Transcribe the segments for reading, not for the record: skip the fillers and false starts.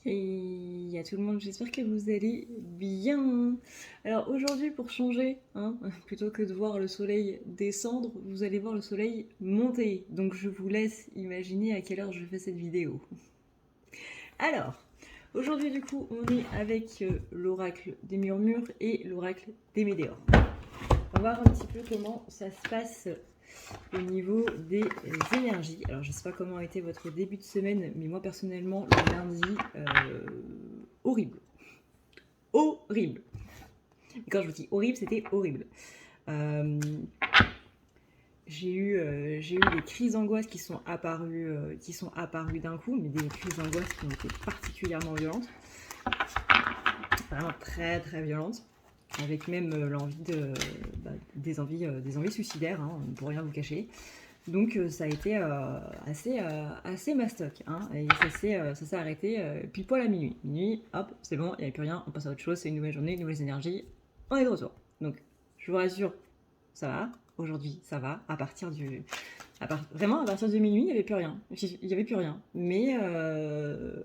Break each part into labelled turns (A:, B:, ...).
A: Hey à tout le monde, j'espère que vous allez bien. Alors aujourd'hui, pour changer, hein, plutôt que de voir le soleil descendre, vous allez voir le soleil monter. Donc je vous laisse imaginer à quelle heure je fais cette vidéo. Alors, aujourd'hui du coup, on est avec l'oracle des murmures et l'oracle des météores. On va voir un petit peu comment ça se passe au niveau des énergies. Alors, je ne sais pas comment a été votre début de semaine, mais moi personnellement, le lundi, horrible. Horrible. Et quand je vous dis horrible, c'était horrible. J'ai eu des crises d'angoisse qui sont apparues d'un coup, mais des crises d'angoisse qui ont été particulièrement violentes. Vraiment très très violentes. Avec même l'envie des envies suicidaires, hein, pour rien vous cacher. Donc ça a été assez mastoc, hein, et ça s'est arrêté pile poil à minuit. Minuit, hop, c'est bon, il n'y avait plus rien, on passe à autre chose, c'est une nouvelle journée, de nouvelles énergies, on est de retour. Donc je vous rassure, ça va, aujourd'hui ça va, vraiment à partir de minuit, il n'y avait plus rien. Il n'y avait plus rien. Mais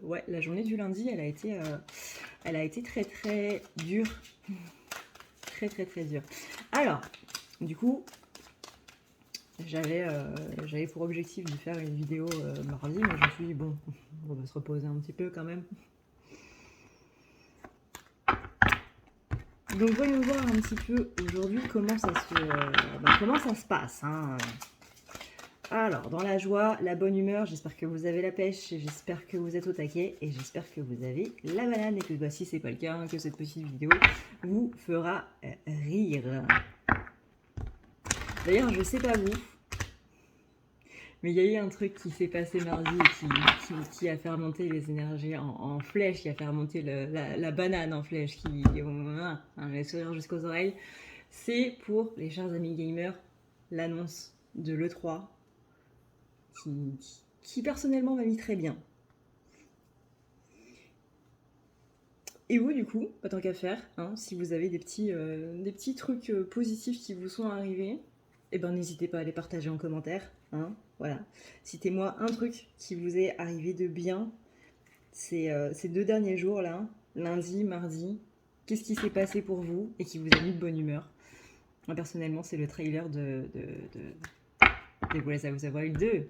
A: ouais, la journée du lundi, elle a été très très dure. Très très très dure. Alors, du coup, j'avais pour objectif de faire une vidéo mardi, mais je me suis dit, bon, on va se reposer un petit peu quand même. Donc voyons voir un petit peu aujourd'hui comment ça se passe. Hein. Alors, dans la joie, la bonne humeur, j'espère que vous avez la pêche, j'espère que vous êtes au taquet, et j'espère que vous avez la banane, et que bah, si c'est pas le cas, hein, que cette petite vidéo vous fera rire. D'ailleurs, je sais pas vous, mais il y a eu un truc qui s'est passé mardi et qui a fait remonter les énergies en flèche, qui a fait remonter la banane en flèche, les sourires jusqu'aux oreilles. C'est pour les chers amis gamers l'annonce de l'E3 qui personnellement m'a mis très bien. Et vous, du coup, pas tant qu'à faire, hein, si vous avez des petits trucs positifs qui vous sont arrivés, eh ben, n'hésitez pas à les partager en commentaire. Hein, voilà. Citez-moi un truc qui vous est arrivé de bien ces 2 derniers jours là, lundi, mardi. Qu'est-ce qui s'est passé pour vous et qui vous a mis de bonne humeur? Moi personnellement, c'est le trailer de voilà, ça vous a eu le 2.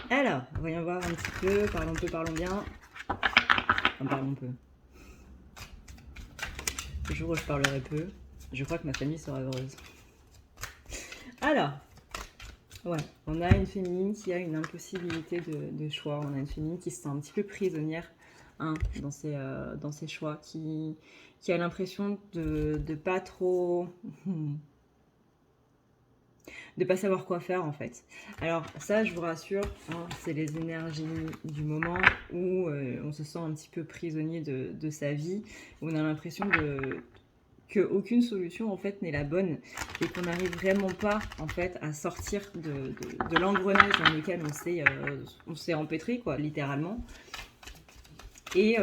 A: Alors, voyons voir un petit peu, parlons bien. Enfin, parlons peu. Le jour où je parlerai peu, je crois que ma famille sera heureuse. Alors, ouais, on a une féminine qui a une impossibilité de choix. On a une féminine qui se sent un petit peu prisonnière, hein, dans ses choix, qui a l'impression de pas trop... de pas savoir quoi faire en fait. Alors ça, je vous rassure, hein, c'est les énergies du moment où on se sent un petit peu prisonnier de sa vie, où on a l'impression qu'aucune solution en fait n'est la bonne et qu'on n'arrive vraiment pas en fait à sortir de l'engrenage dans lequel on s'est empêtré quoi, littéralement. Et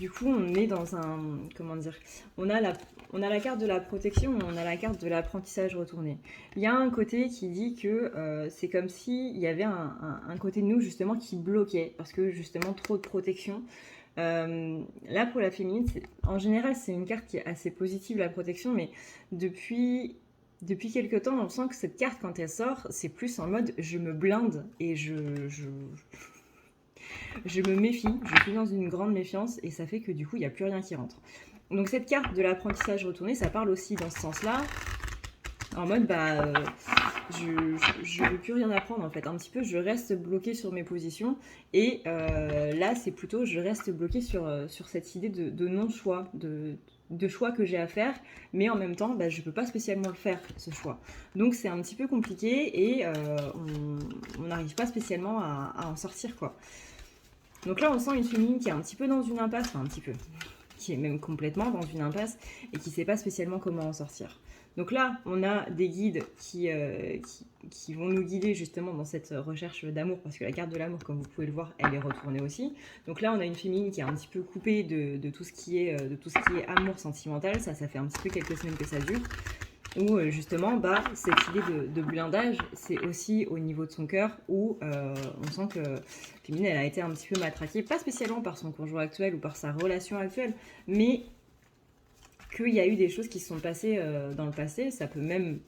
A: du coup, on est dans un... Comment dire? On a la carte de la protection, on a la carte de l'apprentissage retourné. Il y a un côté qui dit que c'est comme s'il y avait un côté de nous, justement, qui bloquait. Parce que, justement, trop de protection. Là, pour la féminine, en général, c'est une carte qui est assez positive, la protection. Mais depuis quelques temps, on sent que cette carte, quand elle sort, c'est plus en mode je me blinde et je me méfie, je suis dans une grande méfiance et ça fait que du coup il n'y a plus rien qui rentre. Donc cette carte de l'apprentissage retourné, ça parle aussi dans ce sens-là, en mode je veux plus rien apprendre en fait, un petit peu je reste bloqué sur mes positions et là c'est plutôt je reste bloqué sur cette idée de non-choix, de choix que j'ai à faire, mais en même temps je peux pas spécialement le faire ce choix. Donc c'est un petit peu compliqué et on n'arrive pas spécialement à en sortir quoi. Donc là, on sent une féminine qui est un petit peu dans une impasse, enfin un petit peu. qui est même complètement dans une impasse et qui ne sait pas spécialement comment en sortir. Donc là, on a des guides qui vont nous guider justement dans cette recherche d'amour, parce que la carte de l'amour, comme vous pouvez le voir, elle est retournée aussi. Donc là, on a une féminine qui est un petit peu coupée de tout ce qui est amour sentimental. Ça fait un petit peu quelques semaines que ça dure. Où justement, cette idée de blindage, c'est aussi au niveau de son cœur, où on sent que féminine, elle a été un petit peu matraquée, pas spécialement par son conjoint actuel ou par sa relation actuelle, mais qu'il y a eu des choses qui se sont passées dans le passé. Ça peut même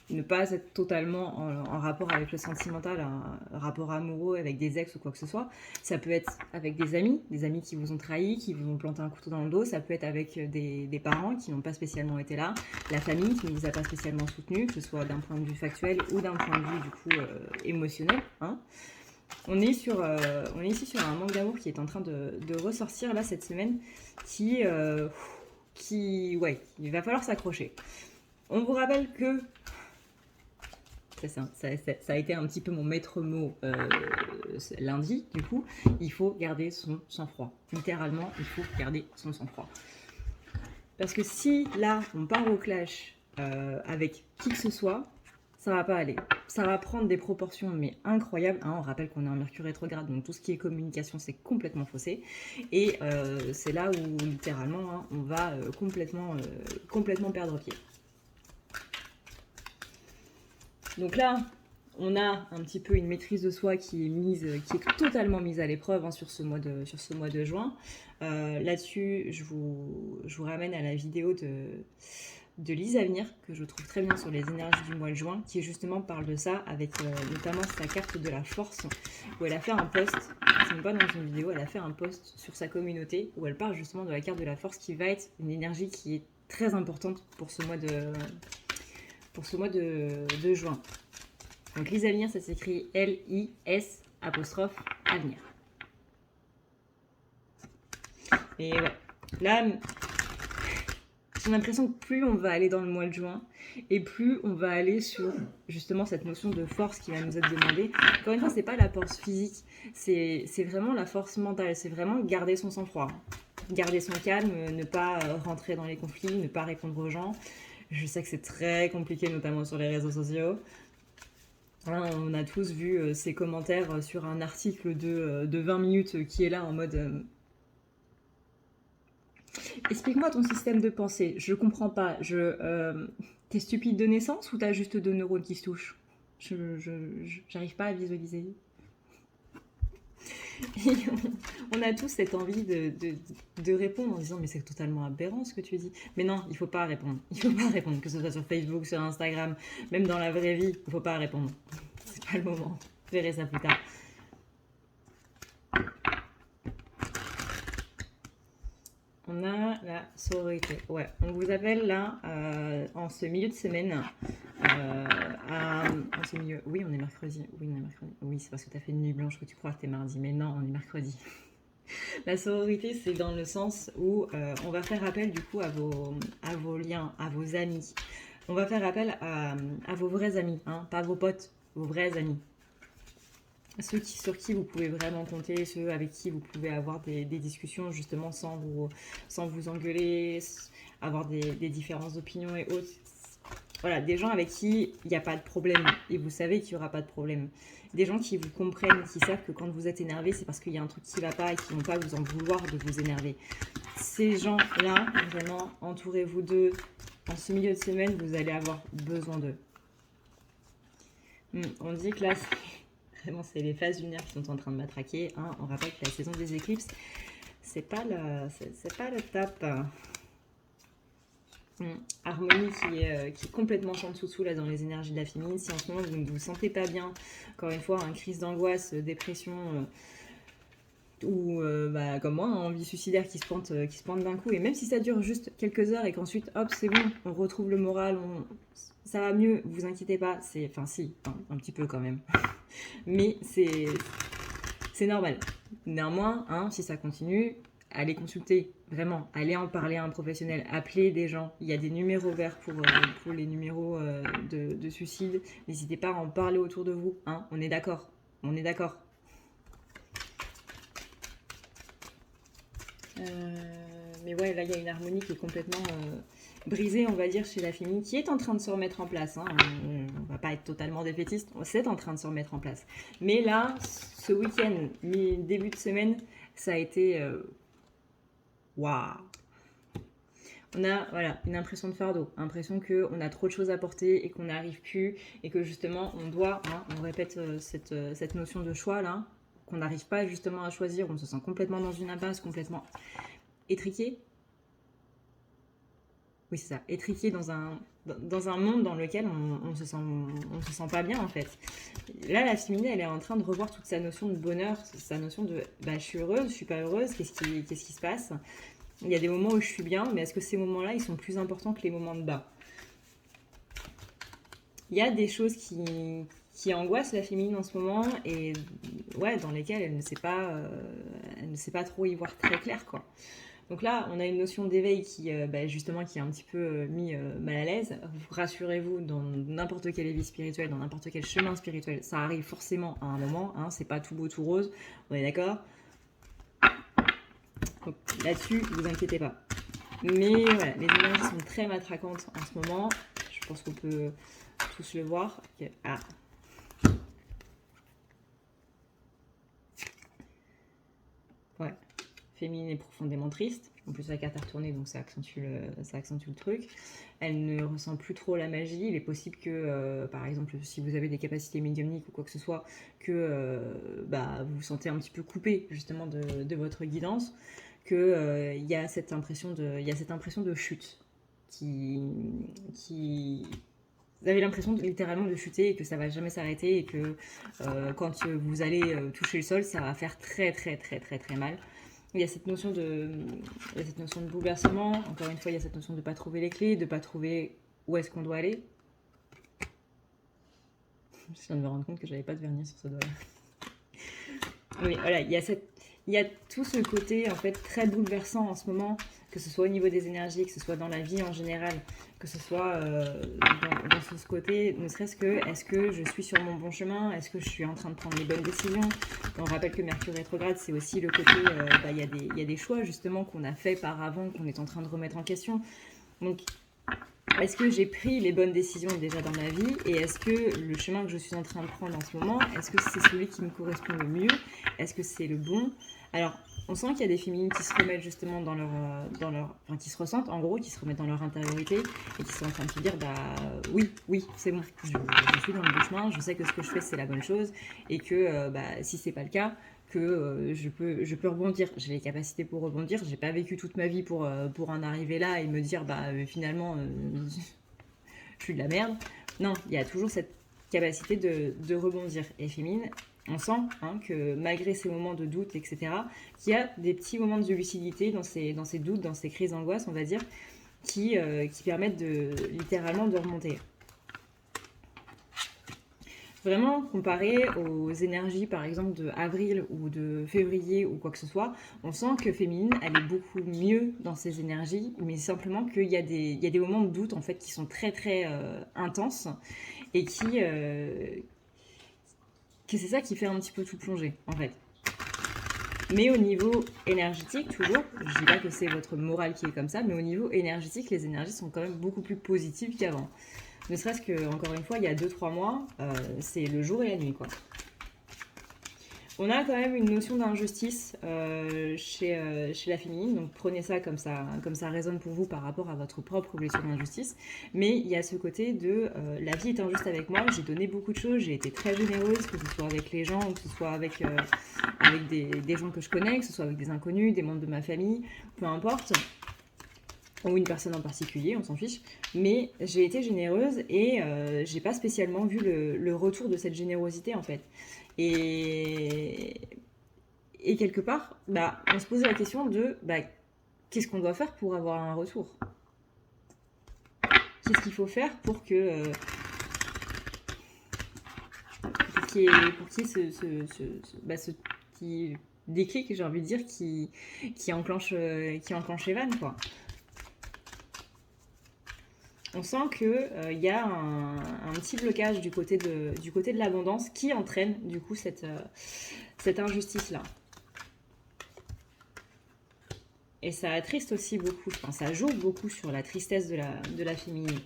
A: ne pas être totalement en rapport avec le sentimental, un rapport amoureux avec des ex ou quoi que ce soit. Ça peut être avec des amis qui vous ont trahi, qui vous ont planté un couteau dans le dos. Ça peut être avec des parents qui n'ont pas spécialement été là, la famille qui ne vous a pas spécialement soutenu, que ce soit d'un point de vue factuel ou d'un point de vue du coup émotionnel. Hein. On est ici sur un manque d'amour qui est en train de ressortir là cette semaine, il va falloir s'accrocher. On vous rappelle que ça a été un petit peu mon maître mot lundi, du coup, il faut garder son sang-froid. Littéralement, il faut garder son sang-froid. Parce que si là, on part au clash avec qui que ce soit, ça va pas aller. Ça va prendre des proportions mais incroyables. Hein, on rappelle qu'on est en Mercure rétrograde, donc tout ce qui est communication, c'est complètement faussé. Et c'est là où littéralement, hein, on va complètement perdre pied. Donc là, on a un petit peu une maîtrise de soi qui est totalement mise à l'épreuve hein, sur ce mois de juin. Là-dessus, je vous ramène à la vidéo de Lise Avenir, que je trouve très bien sur les énergies du mois de juin, qui justement parle de ça, avec notamment sa carte de la force, où elle a fait un post, c'est même pas dans une vidéo, elle a fait un post sur sa communauté, où elle parle justement de la carte de la force, qui va être une énergie qui est très importante pour ce mois de juin. Donc Lise Avenir, ça s'écrit L-I-S apostrophe Avenir. Et ouais, là, j'ai l'impression que plus on va aller dans le mois de juin, et plus on va aller sur justement cette notion de force qui va nous être demandée. Encore une fois, c'est pas la force physique, c'est vraiment la force mentale, c'est vraiment garder son sang-froid, garder son calme, ne pas rentrer dans les conflits, ne pas répondre aux gens. Je sais que c'est très compliqué, notamment sur les réseaux sociaux. Hein, on a tous vu ces commentaires sur un article de 20 minutes qui est là en mode explique-moi ton système de pensée, je comprends pas. T'es stupide de naissance ou t'as juste 2 neurones qui se touchent? J'arrive pas à visualiser. Et on a tous cette envie de répondre en disant mais c'est totalement aberrant ce que tu dis. Mais non, il faut pas répondre. Il faut pas répondre, que ce soit sur Facebook, sur Instagram, même dans la vraie vie, il faut pas répondre. C'est pas le moment. Vous verrez ça plus tard. On a la sororité. Ouais, on vous appelle là en ce milieu de semaine. En ce milieu. Oui, on est mercredi. Oui, c'est parce que tu as fait une nuit blanche que tu crois que tu es mardi. Mais non, on est mercredi. La sororité, c'est dans le sens où on va faire appel du coup à vos liens, à vos amis. On va faire appel à vos vrais amis, hein, pas vos potes, vos vrais amis. Ceux sur qui vous pouvez vraiment compter, ceux avec qui vous pouvez avoir des discussions justement sans vous engueuler, avoir des différences d'opinion et autres. Voilà, des gens avec qui il n'y a pas de problème et vous savez qu'il n'y aura pas de problème. Des gens qui vous comprennent, qui savent que quand vous êtes énervé, c'est parce qu'il y a un truc qui ne va pas et qui ne vont pas vous en vouloir de vous énerver. Ces gens-là, vraiment, entourez-vous d'eux. En ce milieu de semaine, vous allez avoir besoin d'eux. On dit que là, vraiment, c'est les phases lunaires qui sont en train de matraquer. Hein. On rappelle que la saison des éclipses, c'est pas le top. Harmonie qui est complètement champ dessous là dans les énergies de la féminine. Si en ce moment vous ne vous sentez pas bien, encore une fois, crise d'angoisse, dépression, ou comme moi, envie suicidaire qui se pointe d'un coup, et même si ça dure juste quelques heures et qu'ensuite hop c'est bon, on retrouve le moral, ça va mieux, vous inquiétez pas, un petit peu quand même, mais c'est normal. Néanmoins, si ça continue, allez consulter, vraiment, allez en parler à un professionnel, appelez des gens, il y a des numéros verts pour les numéros de suicide, n'hésitez pas à en parler autour de vous, on est d'accord. mais ouais, là, il y a une harmonie qui est complètement brisée, on va dire, chez la féminine, qui est en train de se remettre en place. Hein. On va pas être totalement défaitiste, c'est en train de se remettre en place. Mais là, ce week-end, début de semaine, ça a été... Waouh! On a voilà, une impression de fardeau, impression qu'on a trop de choses à porter et qu'on n'arrive plus, et que justement, on doit, hein, on répète cette notion de choix là, qu'on n'arrive pas justement à choisir, on se sent complètement dans une impasse, complètement étriqué. Oui, c'est ça, étriqué dans un monde dans lequel on se sent pas bien en fait. Là, la féminine, elle est en train de revoir toute sa notion de bonheur, sa notion de bah, je suis heureuse, je suis pas heureuse, qu'est-ce qui se passe? Il y a des moments où je suis bien, mais est-ce que ces moments-là, ils sont plus importants que les moments de bas? Il y a des choses qui angoissent la féminine en ce moment, et ouais, dans lesquelles elle ne sait pas trop y voir très clair, quoi. Donc là, on a une notion d'éveil qui, justement, qui est un petit peu mis mal à l'aise. Rassurez-vous, dans n'importe quelle vie spirituelle, dans n'importe quel chemin spirituel, ça arrive forcément à un moment, hein, c'est pas tout beau, tout rose, on est d'accord? Donc là-dessus, vous inquiétez pas. Mais voilà, les énergies sont très matraquantes en ce moment. Je pense qu'on peut tous le voir. Ah. Ouais. Féminine est profondément triste. En plus, la carte a retourné, donc ça accentue le truc. Elle ne ressent plus trop la magie. Il est possible que, par exemple, si vous avez des capacités médiumniques ou quoi que ce soit, que vous vous sentez un petit peu coupé justement de votre guidance. Il y a cette impression de chute qui vous avez l'impression littéralement de chuter et que ça va jamais s'arrêter, et que quand vous allez toucher le sol, ça va faire très très très très très mal. Il y a cette notion de bouleversement. Encore une fois, il y a cette notion de ne pas trouver les clés, de ne pas trouver où est-ce qu'on doit aller. Je viens de me rendre compte que j'avais pas de vernis sur ce doigt-là. Oui, voilà, il y a tout ce côté en fait très bouleversant en ce moment, que ce soit au niveau des énergies, que ce soit dans la vie en général, que ce soit dans ce côté, ne serait-ce que est-ce que je suis sur mon bon chemin, est-ce que je suis en train de prendre les bonnes décisions. On rappelle que Mercure rétrograde, c'est aussi le côté, il y a des choix justement qu'on a fait par avant, qu'on est en train de remettre en question. Donc est-ce que j'ai pris les bonnes décisions déjà dans ma vie, et est-ce que le chemin que je suis en train de prendre en ce moment, est-ce que c'est celui qui me correspond le mieux? Est-ce que c'est le bon? Alors, on sent qu'il y a des féminines qui se remettent justement enfin, qui se ressentent, en gros, qui se remettent dans leur intériorité et qui sont en train de se dire, oui, c'est bon, je suis dans le bon chemin, je sais que ce que je fais, c'est la bonne chose, et que si c'est pas le cas, que je peux rebondir. J'ai les capacités pour rebondir. J'ai pas vécu toute ma vie pour en arriver là et me dire finalement je suis de la merde. Non, il y a toujours cette capacité de rebondir. Et féminine, on sent que malgré ces moments de doute, etc., qu'il y a des petits moments de lucidité dans ces doutes, dans ces crises d'angoisse, on va dire, qui permettent littéralement de remonter. Vraiment, comparé aux énergies, par exemple, de avril ou de février ou quoi que ce soit, on sent que féminine, elle est beaucoup mieux dans ses énergies, mais simplement qu'il y a des moments de doute, en fait, qui sont très, très intenses, et que c'est ça qui fait un petit peu tout plonger, en fait. Mais au niveau énergétique, toujours, je dis pas que c'est votre morale qui est comme ça, mais au niveau énergétique, les énergies sont quand même beaucoup plus positives qu'avant. Ne serait-ce que, encore une fois, il y a 2-3 mois, c'est le jour et la nuit, quoi. On a quand même une notion d'injustice chez la féminine, donc prenez ça comme ça résonne pour vous par rapport à votre propre blessure d'injustice. Mais il y a ce côté de la vie est injuste avec moi, j'ai donné beaucoup de choses, j'ai été très généreuse, que ce soit avec les gens, ou que ce soit avec des gens que je connais, que ce soit avec des inconnus, des membres de ma famille, peu importe. Ou une personne en particulier, on s'en fiche, mais j'ai été généreuse et j'ai pas spécialement vu le retour de cette générosité en fait. Et quelque part, on se pose la question de qu'est-ce qu'on doit faire pour avoir un retour? Qu'est-ce qu'il faut faire pour qu'il y ait ce petit déclic, j'ai envie de dire, qui enclenche les vannes, quoi. On sent qu'il y a un petit blocage du côté de l'abondance qui entraîne du coup cette injustice-là. Et ça attriste aussi beaucoup, enfin, ça joue beaucoup sur la tristesse de la féminine.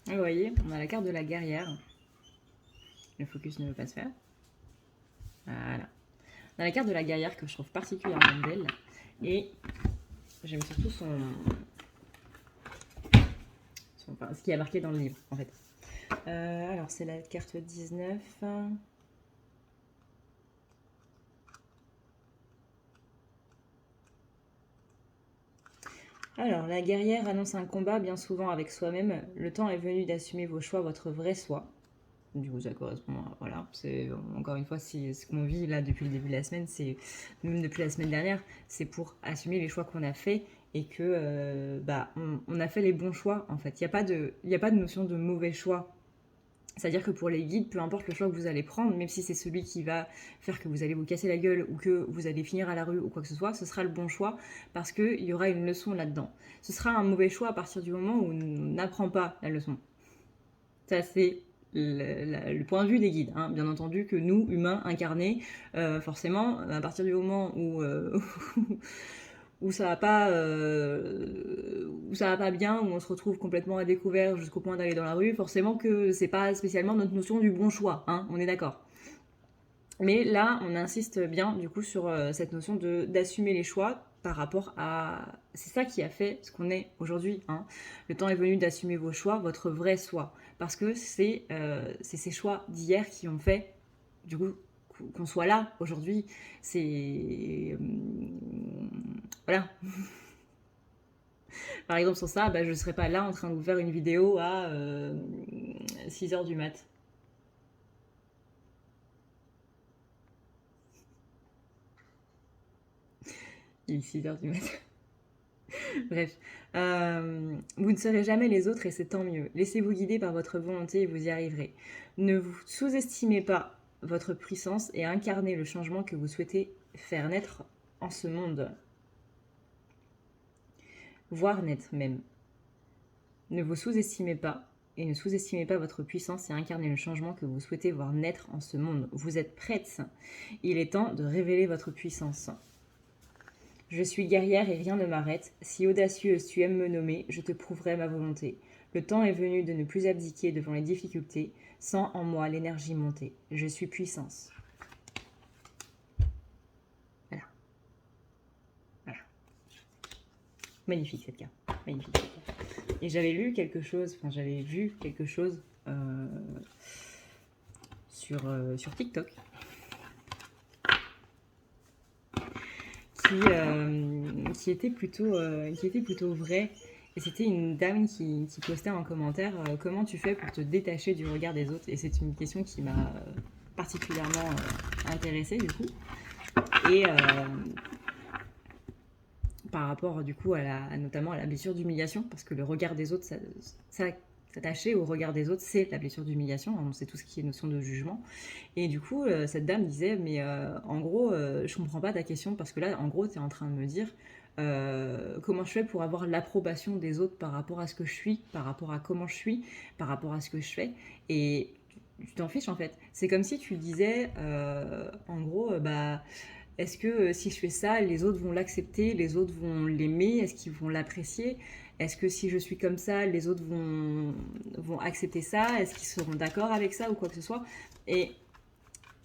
A: Vous voyez, on a la carte de la guerrière. Le focus ne veut pas se faire. Voilà. On a la carte de la guerrière que je trouve particulièrement belle. Et j'aime surtout enfin, ce qui est marqué dans le livre, en fait. Alors, c'est la carte 19. Alors, la guerrière annonce un combat bien souvent avec soi-même. Le temps est venu d'assumer vos choix, votre vrai soi. Du coup, ça correspond à, voilà, c'est encore une fois, ce qu'on vit là depuis le début de la semaine, c'est même depuis la semaine dernière, c'est pour assumer les choix qu'on a faits et que on a fait les bons choix en fait. Il n'y a pas de notion de mauvais choix. C'est-à-dire que pour les guides, peu importe le choix que vous allez prendre, même si c'est celui qui va faire que vous allez vous casser la gueule ou que vous allez finir à la rue ou quoi que ce soit, ce sera le bon choix parce qu'il y aura une leçon là-dedans. Ce sera un mauvais choix à partir du moment où on n'apprend pas la leçon. Ça, c'est le point de vue des guides. Hein. Bien entendu que nous, humains incarnés, forcément, à partir du moment où ça va pas bien, où on se retrouve complètement à découvert jusqu'au point d'aller dans la rue, forcément que c'est pas spécialement notre notion du bon choix, hein, on est d'accord. Mais là, on insiste bien du coup sur cette notion d'assumer les choix par rapport à... C'est ça qui a fait ce qu'on est aujourd'hui. Hein. Le temps est venu d'assumer vos choix, votre vrai soi. Parce que c'est ces choix d'hier qui ont fait, du coup, qu'on soit là aujourd'hui. C'est... voilà. Par exemple, sur ça, je ne serais pas là en train de vous faire une vidéo à 6h du mat'. Il est 6h du matin. Bref. Vous ne serez jamais les autres et c'est tant mieux. Laissez-vous guider par votre volonté et vous y arriverez. Ne vous sous-estimez pas votre puissance et incarnez le changement que vous souhaitez faire naître en ce monde. Voir naître même. Ne vous sous-estimez pas et ne sous-estimez pas votre puissance et incarnez le changement que vous souhaitez voir naître en ce monde. Vous êtes prête. Il est temps de révéler votre puissance. Je suis guerrière et rien ne m'arrête. Si audacieuse tu aimes me nommer, je te prouverai ma volonté. Le temps est venu de ne plus abdiquer devant les difficultés, sans en moi l'énergie monter. Je suis puissance. Voilà. Voilà. Magnifique cette carte. Magnifique cette carte. Et j'avais lu quelque chose, enfin j'avais vu quelque chose sur TikTok. Qui était plutôt vrai. Et c'était une dame qui postait en commentaire comment tu fais pour te détacher du regard des autres. Et c'est une question qui m'a particulièrement intéressée du coup. Et par rapport du coup notamment à la blessure d'humiliation, parce que le regard des autres, s'attacher au regard des autres, c'est la blessure d'humiliation, hein, c'est tout ce qui est notion de jugement. Et du coup, cette dame disait, mais en gros, je comprends pas ta question, parce que là, en gros, tu es en train de me dire comment je fais pour avoir l'approbation des autres par rapport à ce que je suis, par rapport à comment je suis, par rapport à ce que je fais. Et tu t'en fiches, en fait. C'est comme si tu disais, en gros, est-ce que si je fais ça, les autres vont l'accepter, les autres vont l'aimer, est-ce qu'ils vont l'apprécier ? Est-ce que si je suis comme ça, les autres vont accepter ça? Est-ce qu'ils seront d'accord avec ça ou quoi que ce soit? Et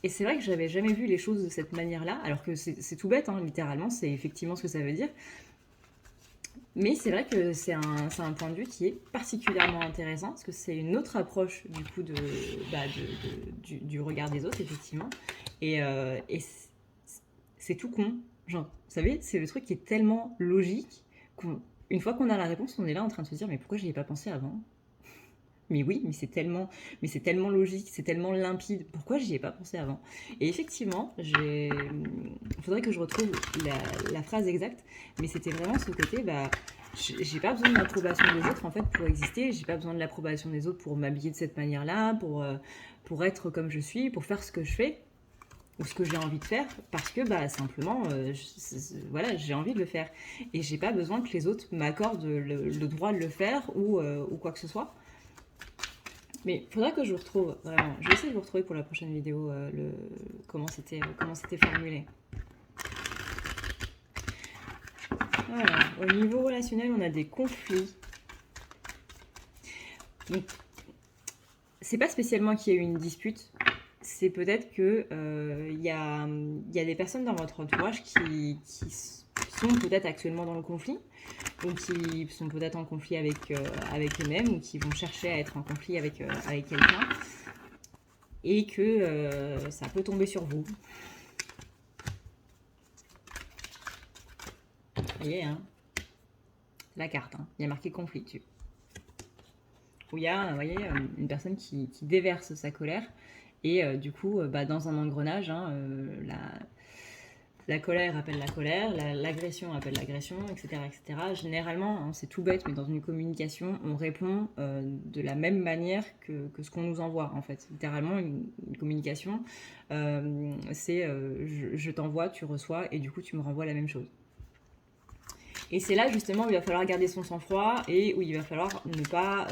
A: c'est vrai que j'avais jamais vu les choses de cette manière-là, alors que c'est tout bête, hein, littéralement, c'est effectivement ce que ça veut dire. Mais c'est vrai que c'est un point de vue qui est particulièrement intéressant, parce que c'est une autre approche du coup du regard des autres, effectivement. Et c'est tout con. Genre, vous savez, c'est le truc qui est tellement logique qu'une fois qu'on a la réponse, on est là en train de se dire mais pourquoi j'y ai pas pensé avant? Mais oui, mais c'est tellement logique, c'est tellement limpide. Pourquoi j'y ai pas pensé avant? Et effectivement, il faudrait que je retrouve la phrase exacte, mais c'était vraiment ce côté, j'ai pas besoin de l'approbation des autres en fait pour exister. J'ai pas besoin de l'approbation des autres pour m'habiller de cette manière-là, pour être comme je suis, pour faire ce que je fais. ou ce que j'ai envie de faire parce que bah, simplement, voilà, j'ai envie de le faire. Et j'ai pas besoin que les autres m'accordent le droit de le faire ou quoi que ce soit. Mais il faudra que je vous retrouve, vraiment. Je vais essayer de vous retrouver pour la prochaine vidéo comment c'était formulé. Voilà. Au niveau relationnel, on a des conflits. Donc, c'est pas spécialement qu'il y a eu une dispute, c'est peut-être que y a des personnes dans votre entourage qui sont peut-être actuellement dans le conflit, ou qui sont peut-être en conflit avec eux-mêmes, ou qui vont chercher à être en conflit avec quelqu'un, et que ça peut tomber sur vous. Vous voyez, hein, la carte, hein, il y a marqué conflit dessus. Où il y a, vous voyez, une personne qui déverse sa colère, et du coup, bah, dans un engrenage, hein, la colère appelle la colère, l'agression appelle l'agression, etc., etc. Généralement, hein, c'est tout bête, mais dans une communication, on répond de la même manière que ce qu'on nous envoie, en fait. Littéralement, une communication, c'est je t'envoie, tu reçois, et du coup, tu me renvoies la même chose. Et c'est là justement où il va falloir garder son sang-froid et où il va falloir ne pas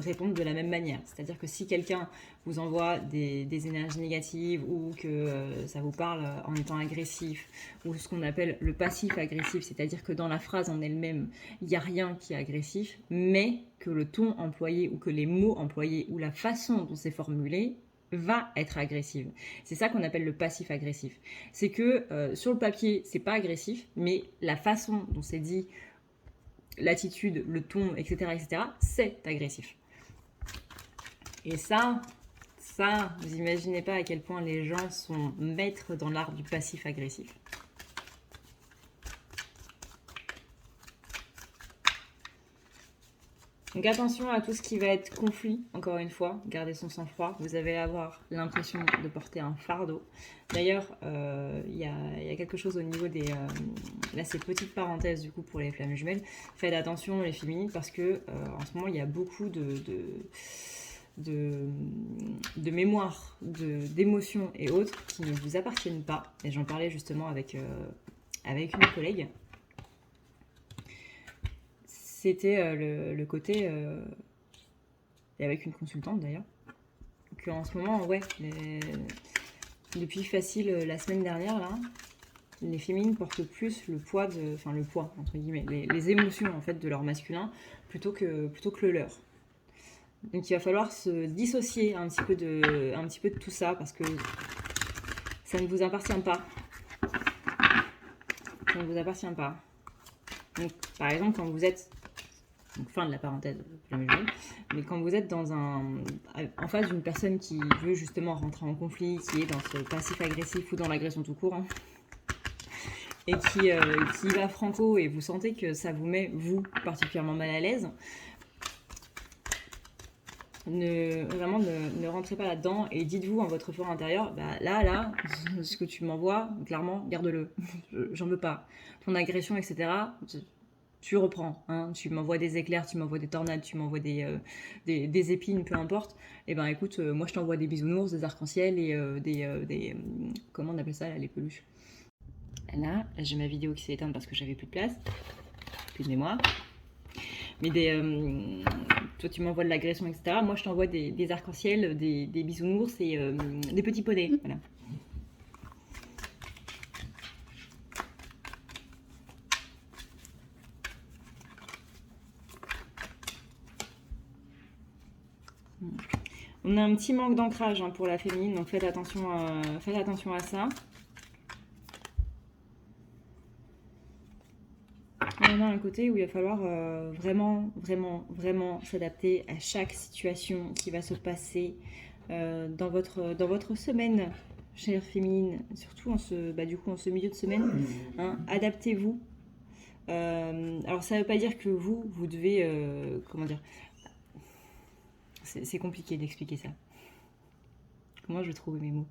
A: répondre de la même manière. C'est-à-dire que si quelqu'un vous envoie des énergies négatives ou que ça vous parle en étant agressif, ou ce qu'on appelle le passif agressif, c'est-à-dire que dans la phrase en elle-même, il n'y a rien qui est agressif, mais que le ton employé ou que les mots employés ou la façon dont c'est formulé va être agressive. C'est ça qu'on appelle le passif agressif. C'est que sur le papier, c'est pas agressif, mais la façon dont c'est dit, l'attitude, le ton, etc., c'est agressif. Et ça, vous imaginez pas à quel point les gens sont maîtres dans l'art du passif agressif. Donc attention à tout ce qui va être conflit, encore une fois, gardez son sang-froid, vous allez avoir l'impression de porter un fardeau. D'ailleurs, il y a quelque chose au niveau des... là, c'est petite parenthèse du coup pour les flammes jumelles. Faites attention les féminines parce que en ce moment, il y a beaucoup de mémoire, d'émotions et autres qui ne vous appartiennent pas. Et j'en parlais justement avec une collègue. C'était le côté, et avec une consultante d'ailleurs, qu'en ce moment, ouais, depuis facile la semaine dernière, là, les féminines portent plus le poids, enfin le poids, entre guillemets, les émotions en fait de leur masculin plutôt que le leur. Donc il va falloir se dissocier un petit peu de tout ça parce que ça ne vous appartient pas. Ça ne vous appartient pas. Donc par exemple, quand vous êtes... Donc, fin de la parenthèse, mais quand vous êtes en face d'une personne qui veut justement rentrer en conflit, qui est dans ce passif agressif ou dans l'agression tout court, hein, et qui va franco et vous sentez que ça vous met, vous, particulièrement mal à l'aise, ne rentrez pas là-dedans et dites-vous en votre fort intérieur, bah là, ce que tu m'envoies, clairement, garde-le, j'en veux pas. Ton agression, etc., tu reprends, hein, tu m'envoies des éclairs, tu m'envoies des tornades, tu m'envoies des épines, peu importe. Et ben écoute, moi je t'envoie des bisounours, des arcs-en-ciel et comment on appelle ça là, les peluches. Là, j'ai ma vidéo qui s'est éteinte parce que j'avais plus de place, plus de mémoire. Mais toi tu m'envoies de l'agression, etc. Moi je t'envoie des arcs-en-ciel, des bisounours et des petits poneys. Voilà. On a un petit manque d'ancrage hein, pour la féminine, donc faites attention à ça. On a un côté où il va falloir vraiment s'adapter à chaque situation qui va se passer dans votre semaine, chère féminine, surtout en ce milieu de semaine. Hein, adaptez-vous. Alors ça ne veut pas dire que vous devez, comment dire, c'est compliqué d'expliquer ça. Comment je vais trouver mes mots.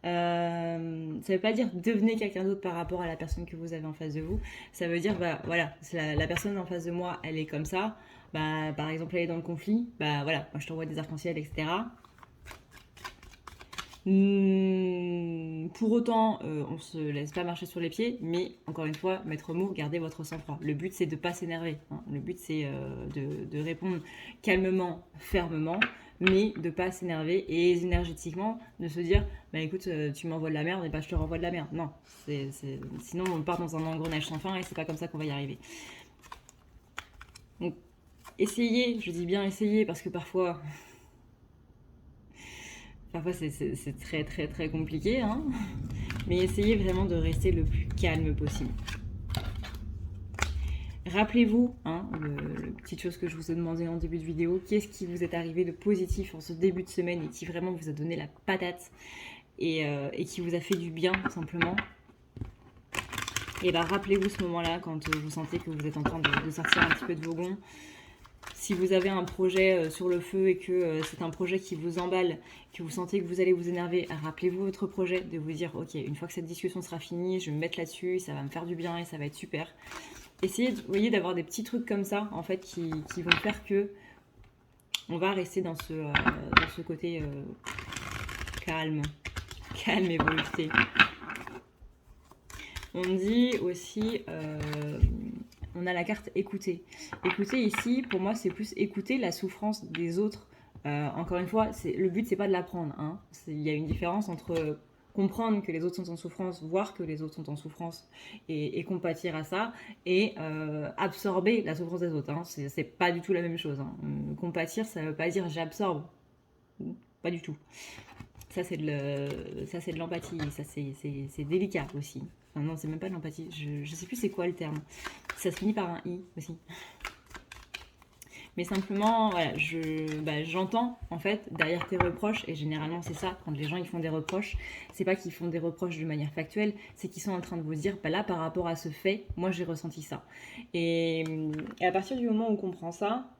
A: Ça ne veut pas dire devenez quelqu'un d'autre par rapport à la personne que vous avez en face de vous. Ça veut dire, bah voilà, la personne en face de moi, elle est comme ça. Bah, par exemple, elle est dans le conflit. Bah voilà, moi je t'envoie des arcs-en-ciel, etc. Pour autant, on se laisse pas marcher sur les pieds, mais encore une fois, maître mot, gardez votre sang-froid. Le but, c'est de pas s'énerver, hein. Le but, c'est de répondre calmement, fermement, mais de pas s'énerver et énergétiquement de se dire, bah écoute, tu m'envoies de la merde et bah je te renvoie de la merde. Non, sinon on part dans un engrenage sans fin et c'est pas comme ça qu'on va y arriver. Donc, essayez, je dis bien essayez parce que parfois c'est très très très compliqué, hein. Mais essayez vraiment de rester le plus calme possible. Rappelez-vous, hein, la petite chose que je vous ai demandé en début de vidéo, qu'est-ce qui vous est arrivé de positif en ce début de semaine et qui vraiment vous a donné la patate et qui vous a fait du bien simplement. Et bah rappelez-vous ce moment-là quand vous sentez que vous êtes en train de sortir un petit peu de vos gonds. Si vous avez un projet sur le feu et que c'est un projet qui vous emballe, que vous sentez que vous allez vous énerver, rappelez-vous votre projet, de vous dire ok, une fois que cette discussion sera finie, je vais me mettre là-dessus, ça va me faire du bien et ça va être super. Essayez, vous voyez, d'avoir des petits trucs comme ça en fait qui vont faire que on va rester dans ce côté calme et volupté. On dit aussi on a la carte écouter. Écouter ici, pour moi, c'est plus écouter la souffrance des autres. Encore une fois, le but, c'est pas de l'apprendre, hein. Il y a une différence entre comprendre que les autres sont en souffrance, voir que les autres sont en souffrance et compatir à ça, et absorber la souffrance des autres, hein. C'est pas du tout la même chose, hein. Compatir, ça veut pas dire j'absorbe. Pas du tout. Ça, c'est de l'empathie. Ça, c'est délicat aussi. Enfin, non, c'est même pas de l'empathie. Je sais plus c'est quoi le terme. Ça se finit par un i aussi. Mais simplement, voilà, j'entends en fait derrière tes reproches, et généralement c'est ça, quand les gens ils font des reproches, c'est pas qu'ils font des reproches de manière factuelle, c'est qu'ils sont en train de vous dire, bah là par rapport à ce fait, moi j'ai ressenti ça. Et à partir du moment où on comprend ça,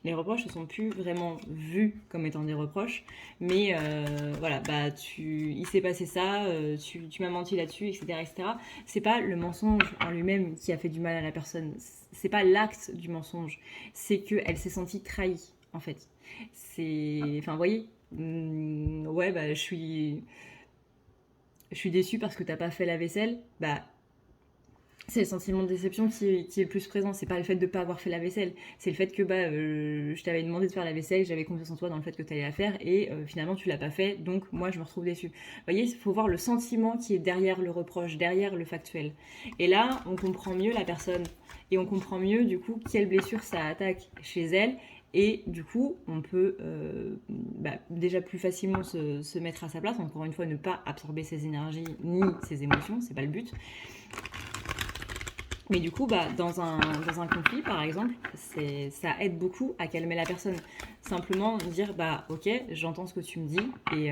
A: les reproches ne sont plus vraiment vus comme étant des reproches, mais voilà, bah il s'est passé ça, tu m'as menti là-dessus, etc., etc. C'est pas le mensonge en lui-même qui a fait du mal à la personne, c'est pas l'acte du mensonge, c'est qu'elle s'est sentie trahie, en fait. Enfin, vous voyez, ouais, bah je suis déçue parce que t'as pas fait la vaisselle, bah c'est le sentiment de déception qui est le plus présent. C'est pas le fait de ne pas avoir fait la vaisselle. C'est le fait que je t'avais demandé de faire la vaisselle, j'avais confiance en toi dans le fait que tu allais la faire et finalement tu l'as pas fait, donc moi je me retrouve déçue. Vous voyez, il faut voir le sentiment qui est derrière le reproche, derrière le factuel. Et là, on comprend mieux la personne et on comprend mieux du coup quelle blessure ça attaque chez elle. Et du coup, on peut déjà plus facilement se mettre à sa place. Encore une fois, ne pas absorber ses énergies ni ses émotions, c'est pas le but. Mais du coup, dans un conflit, par exemple, ça aide beaucoup à calmer la personne. Simplement dire, ok, j'entends ce que tu me dis, et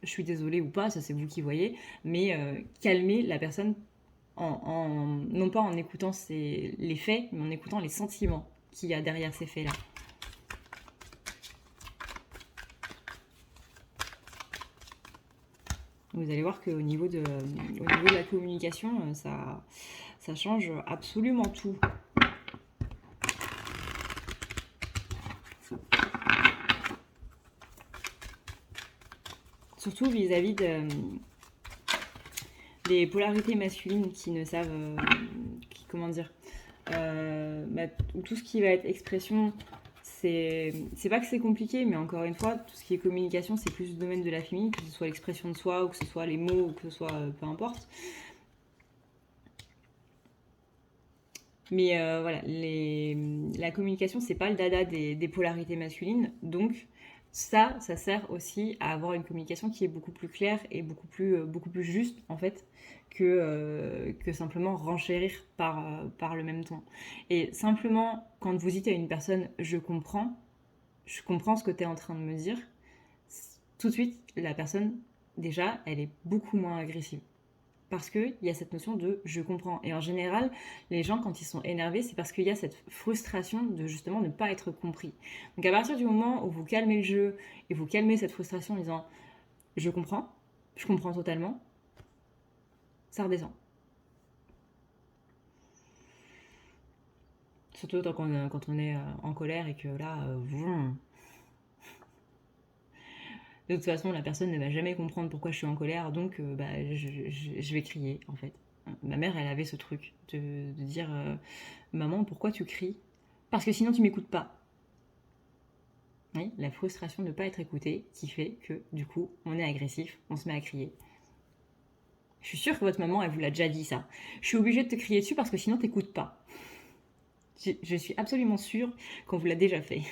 A: je suis désolée ou pas, ça c'est vous qui voyez, mais calmer la personne, non pas en écoutant les faits, mais en écoutant les sentiments qu'il y a derrière ces faits-là. Vous allez voir qu'au niveau de la communication, ça change absolument tout. Surtout vis-à-vis des polarités masculines qui ne savent... comment dire tout ce qui va être expression, c'est pas que c'est compliqué, mais encore une fois, tout ce qui est communication, c'est plus le domaine de la féminine, que ce soit l'expression de soi, ou que ce soit les mots, ou que ce soit peu importe. Mais voilà, la communication, c'est pas le dada des polarités masculines, donc ça sert aussi à avoir une communication qui est beaucoup plus claire et beaucoup plus juste, en fait, que simplement renchérir par le même ton. Et simplement, quand vous dites à une personne « je comprends ce que tu es en train de me dire », tout de suite, la personne, déjà, elle est beaucoup moins agressive. Parce qu'il y a cette notion de « je comprends ». Et en général, les gens, quand ils sont énervés, c'est parce qu'il y a cette frustration de justement ne pas être compris. Donc à partir du moment où vous calmez le jeu et vous calmez cette frustration en disant « je comprends totalement », ça redescend. Surtout quand on est en colère et que là, De toute façon, la personne ne va jamais comprendre pourquoi je suis en colère, donc je vais crier, en fait. Ma mère, elle avait ce truc de dire maman, pourquoi tu cries? Parce que sinon, tu m'écoutes pas. Oui, la frustration de ne pas être écouté qui fait que, du coup, on est agressif, on se met à crier. Je suis sûre que votre maman, elle vous l'a déjà dit ça. Je suis obligée de te crier dessus parce que sinon, t'écoutes pas. Je suis absolument sûre qu'on vous l'a déjà fait.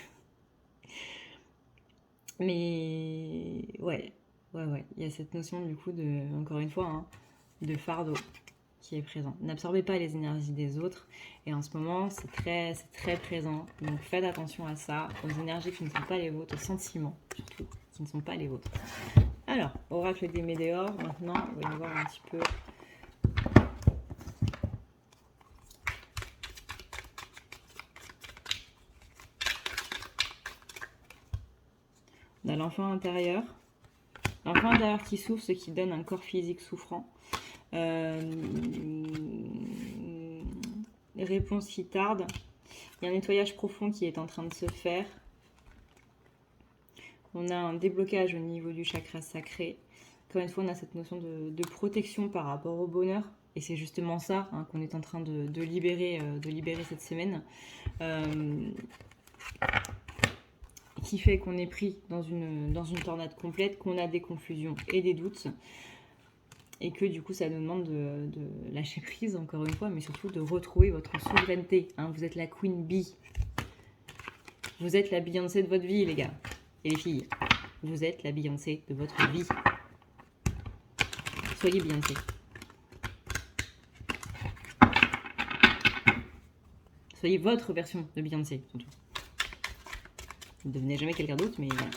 A: Mais ouais, il y a cette notion du coup de, encore une fois, hein, de fardeau qui est présent. N'absorbez pas les énergies des autres et en ce moment c'est très présent. Donc faites attention à ça, aux énergies qui ne sont pas les vôtres, aux sentiments surtout qui ne sont pas les vôtres. Alors, oracle des météores, maintenant on va y voir un petit peu. On a l'enfant intérieur. L'enfant intérieur qui souffre, ce qui donne un corps physique souffrant. Les réponses qui tardent. Il y a un nettoyage profond qui est en train de se faire. On a un déblocage au niveau du chakra sacré. Encore une fois, on a cette notion de protection par rapport au bonheur. Et c'est justement ça hein, qu'on est en train de libérer cette semaine. Qui fait qu'on est pris dans une tornade complète, qu'on a des confusions et des doutes. Et que du coup, ça nous demande de lâcher prise, encore une fois, mais surtout de retrouver votre souveraineté. Hein. Vous êtes la Queen Bee. Vous êtes la Beyoncé de votre vie, les gars. Et les filles. Vous êtes la Beyoncé de votre vie. Soyez Beyoncé. Soyez votre version de Beyoncé, surtout. Ne devenez jamais quelqu'un d'autre, mais voilà.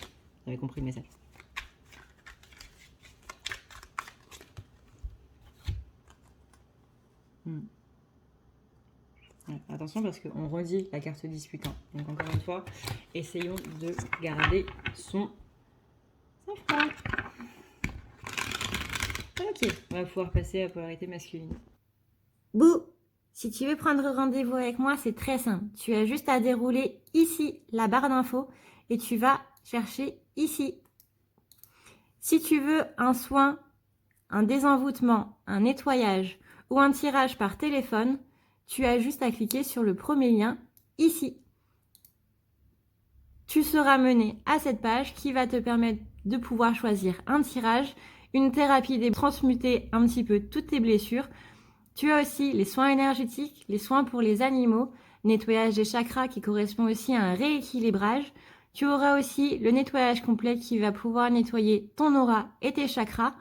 A: Vous avez compris le message. Ouais, attention parce qu'on redit la carte disputant. Donc encore une fois, essayons de garder son sang-froid. Ok, on va pouvoir passer à la polarité masculine.
B: Bouh! Si tu veux prendre rendez-vous avec moi, c'est très simple. Tu as juste à dérouler ici la barre d'infos et tu vas chercher ici. Si tu veux un soin, un désenvoûtement, un nettoyage ou un tirage par téléphone, tu as juste à cliquer sur le premier lien ici. Tu seras mené à cette page qui va te permettre de pouvoir choisir un tirage, une thérapie, transmuter un petit peu toutes tes blessures. Tu as aussi les soins énergétiques, les soins pour les animaux, nettoyage des chakras qui correspond aussi à un rééquilibrage. Tu auras aussi le nettoyage complet qui va pouvoir nettoyer ton aura et tes chakras.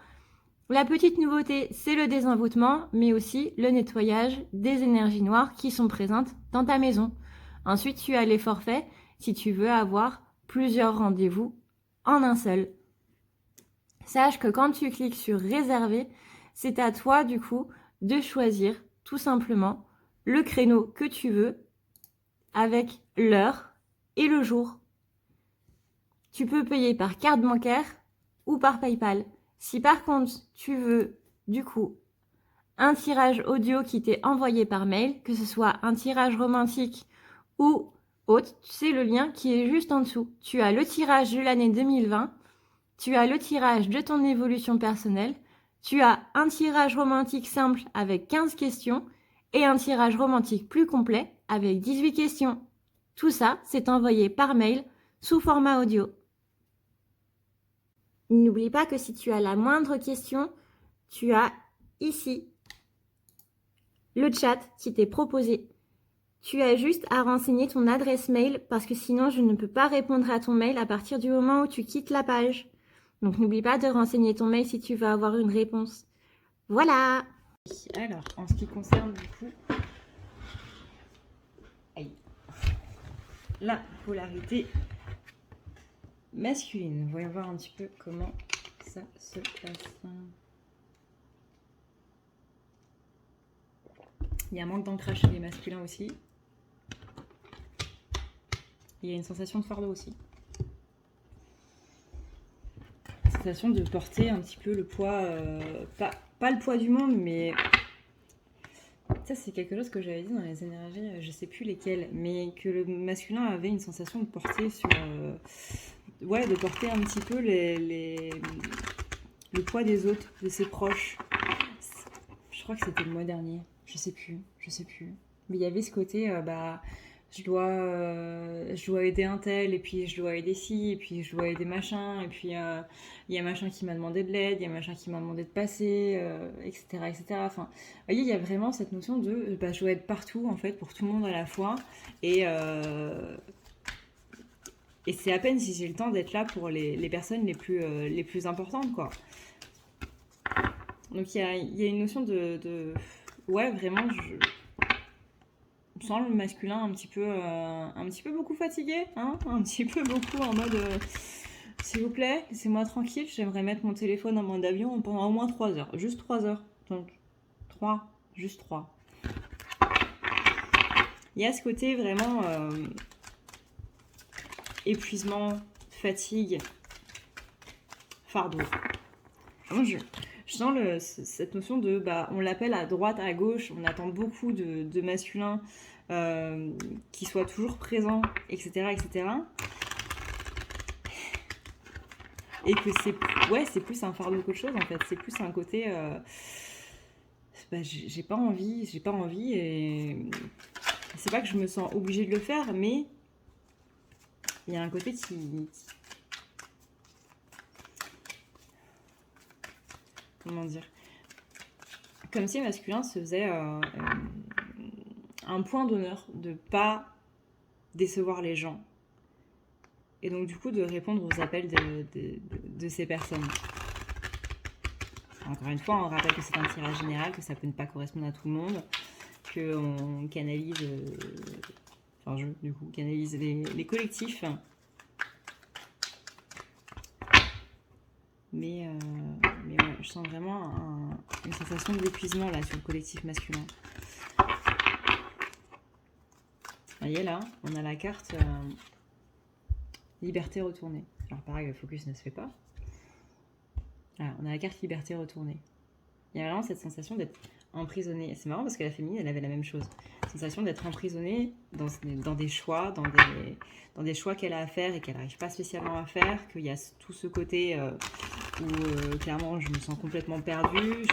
B: La petite nouveauté, c'est le désenvoûtement, mais aussi le nettoyage des énergies noires qui sont présentes dans ta maison. Ensuite, tu as les forfaits si tu veux avoir plusieurs rendez-vous en un seul. Sache que quand tu cliques sur réserver, c'est à toi du coup de choisir tout simplement le créneau que tu veux avec l'heure et le jour. Tu peux payer par carte bancaire ou par PayPal. Si par contre tu veux du coup un tirage audio qui t'est envoyé par mail, que ce soit un tirage romantique ou autre, c'est le lien qui est juste en dessous. Tu as le tirage de l'année 2020, tu as le tirage de ton évolution personnelle, tu as un tirage romantique simple avec 15 questions et un tirage romantique plus complet avec 18 questions. Tout ça, c'est envoyé par mail sous format audio. N'oublie pas que si tu as la moindre question, tu as ici le chat qui t'est proposé. Tu as juste à renseigner ton adresse mail parce que sinon je ne peux pas répondre à ton mail à partir du moment où tu quittes la page. Donc n'oublie pas de renseigner ton mail si tu veux avoir une réponse. Voilà!
A: Alors, en ce qui concerne du coup la polarité masculine, voyons voir un petit peu comment ça se passe. Il y a un manque d'ancrage chez les masculins aussi. Il y a une sensation de fardeau aussi. Sensation de porter un petit peu le poids, pas le poids du monde, mais ça c'est quelque chose que j'avais dit dans les énergies, je sais plus lesquelles, mais que le masculin avait une sensation de porter sur ouais, de porter un petit peu le poids des autres, de ses proches. Je crois que c'était le mois dernier, je sais plus. Mais il y avait ce côté, je dois aider un tel, et puis je dois aider ci, et puis je dois aider machin, et puis il y a machin qui m'a demandé de l'aide, il y a machin qui m'a demandé de passer, etc., etc. Enfin, vous voyez, il y a vraiment cette notion de, je dois être partout, en fait, pour tout le monde à la fois, et, euh, et c'est à peine si j'ai le temps d'être là pour les personnes les plus importantes, quoi. Donc il y a une notion ouais, vraiment, je sens le masculin un petit peu beaucoup fatigué, hein, un petit peu beaucoup en mode s'il vous plaît, laissez-moi tranquille, j'aimerais mettre mon téléphone en mode avion pendant au moins 3 heures, juste 3 heures. Donc 3, juste 3. Il y a ce côté vraiment épuisement, fatigue, fardeau. Vraiment, je sens cette notion de, on l'appelle à droite, à gauche, on attend beaucoup de masculin qui soit toujours présent, etc., etc. Et que c'est plus un fardeau qu'autre chose, en fait. C'est plus un côté, j'ai pas envie, et c'est pas que je me sens obligée de le faire, mais il y a un côté qui comment dire, comme si le masculin se faisait un point d'honneur de pas décevoir les gens, et donc du coup de répondre aux appels de ces personnes. Encore une fois, on rappelle que c'est un tirage général, que ça peut ne pas correspondre à tout le monde, qu'on canalise canalise les collectifs, mais ouais, je sens vraiment une sensation d'épuisement là sur le collectif masculin. Vous voyez là, on a la carte liberté retournée. Alors pareil, le focus ne se fait pas. Voilà, on a la carte liberté retournée. Il y a vraiment cette sensation d'être emprisonnée. C'est marrant parce que la féminine, elle avait la même chose. Sensation d'être emprisonnée dans des choix, dans des choix qu'elle a à faire et qu'elle n'arrive pas spécialement à faire, qu'il y a tout ce côté où clairement je me sens complètement perdue,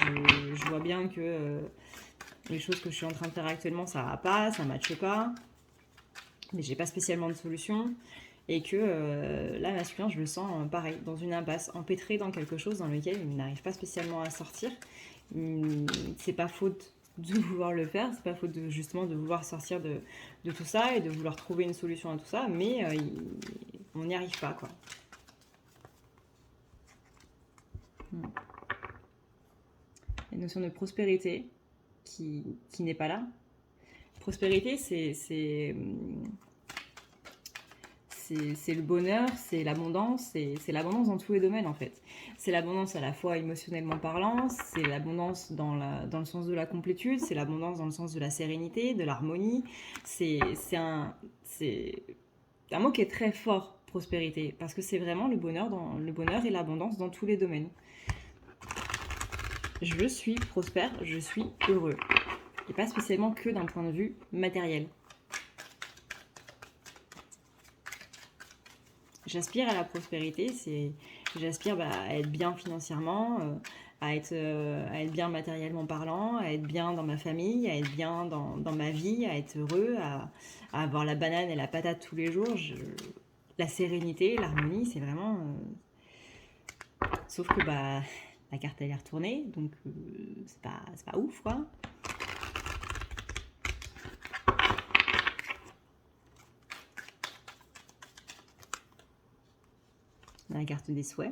A: je vois bien que les choses que je suis en train de faire actuellement, ça va pas, ça matche pas, mais j'ai pas spécialement de solution, et que là, masculin, je le sens pareil, dans une impasse, empêtré dans quelque chose dans lequel il n'arrive pas spécialement à sortir. C'est pas faute de vouloir le faire, c'est pas faute justement de vouloir sortir de tout ça et de vouloir trouver une solution à tout ça, mais on n'y arrive pas, quoi. La notion de prospérité qui n'est pas là. Prospérité, c'est le bonheur, c'est l'abondance dans tous les domaines en fait. C'est l'abondance à la fois émotionnellement parlant, c'est l'abondance dans le sens de la complétude, c'est l'abondance dans le sens de la sérénité, de l'harmonie. C'est un mot qui est très fort, prospérité, parce que c'est vraiment le bonheur et l'abondance dans tous les domaines. Je suis prospère, je suis heureux. Et pas spécialement que d'un point de vue matériel. J'aspire à la prospérité, j'aspire à être bien financièrement, à être bien matériellement parlant, à être bien dans ma famille, à être bien dans ma vie, à être heureux, à avoir la banane et la patate tous les jours. La sérénité, l'harmonie, c'est vraiment... Sauf que la carte elle est retournée, donc c'est pas ouf, quoi. La carte des souhaits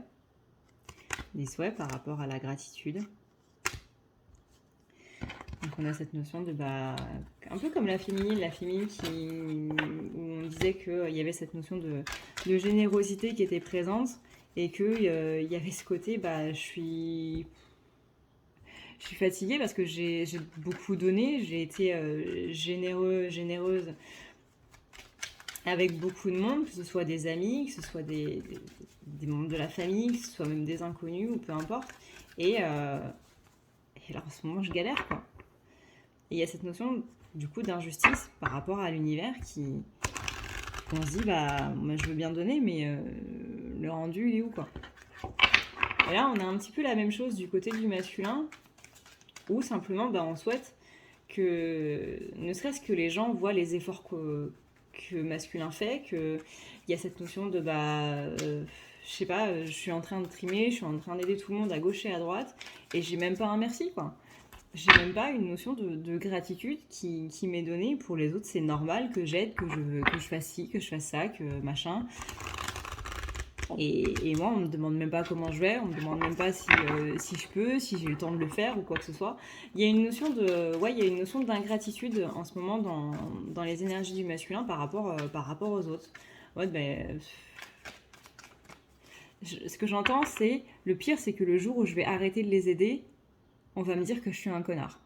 A: par rapport à la gratitude. Donc on a cette notion de un peu comme la féminine où on disait qu'il y avait cette notion de générosité qui était présente, et qu'il y avait ce côté je suis fatiguée parce que j'ai beaucoup donné, j'ai été généreuse avec beaucoup de monde, que ce soit des amis, que ce soit des membres de la famille, que ce soit même des inconnus, ou peu importe. Et alors en ce moment, je galère, quoi. Et il y a cette notion, du coup, d'injustice par rapport à l'univers on se dit, moi je veux bien donner, mais le rendu, il est où, quoi. Et là, on a un petit peu la même chose du côté du masculin, où simplement, on souhaite que, ne serait-ce que les gens voient les efforts que masculin fait, qu'il y a cette notion de, je sais pas, je suis en train de trimer, je suis en train d'aider tout le monde à gauche et à droite, et j'ai même pas un merci, quoi. J'ai même pas une notion de gratitude qui m'est donnée. Pour les autres, c'est normal que j'aide, que je fasse ci, que je fasse ça, que machin. Et moi, on me demande même pas comment je vais, on me demande même pas si je peux, si j'ai le temps de le faire ou quoi que ce soit. Il y a une notion d'ingratitude en ce moment dans les énergies du masculin par rapport aux autres. Ouais, ce que j'entends, c'est le pire, c'est que le jour où je vais arrêter de les aider, on va me dire que je suis un connard.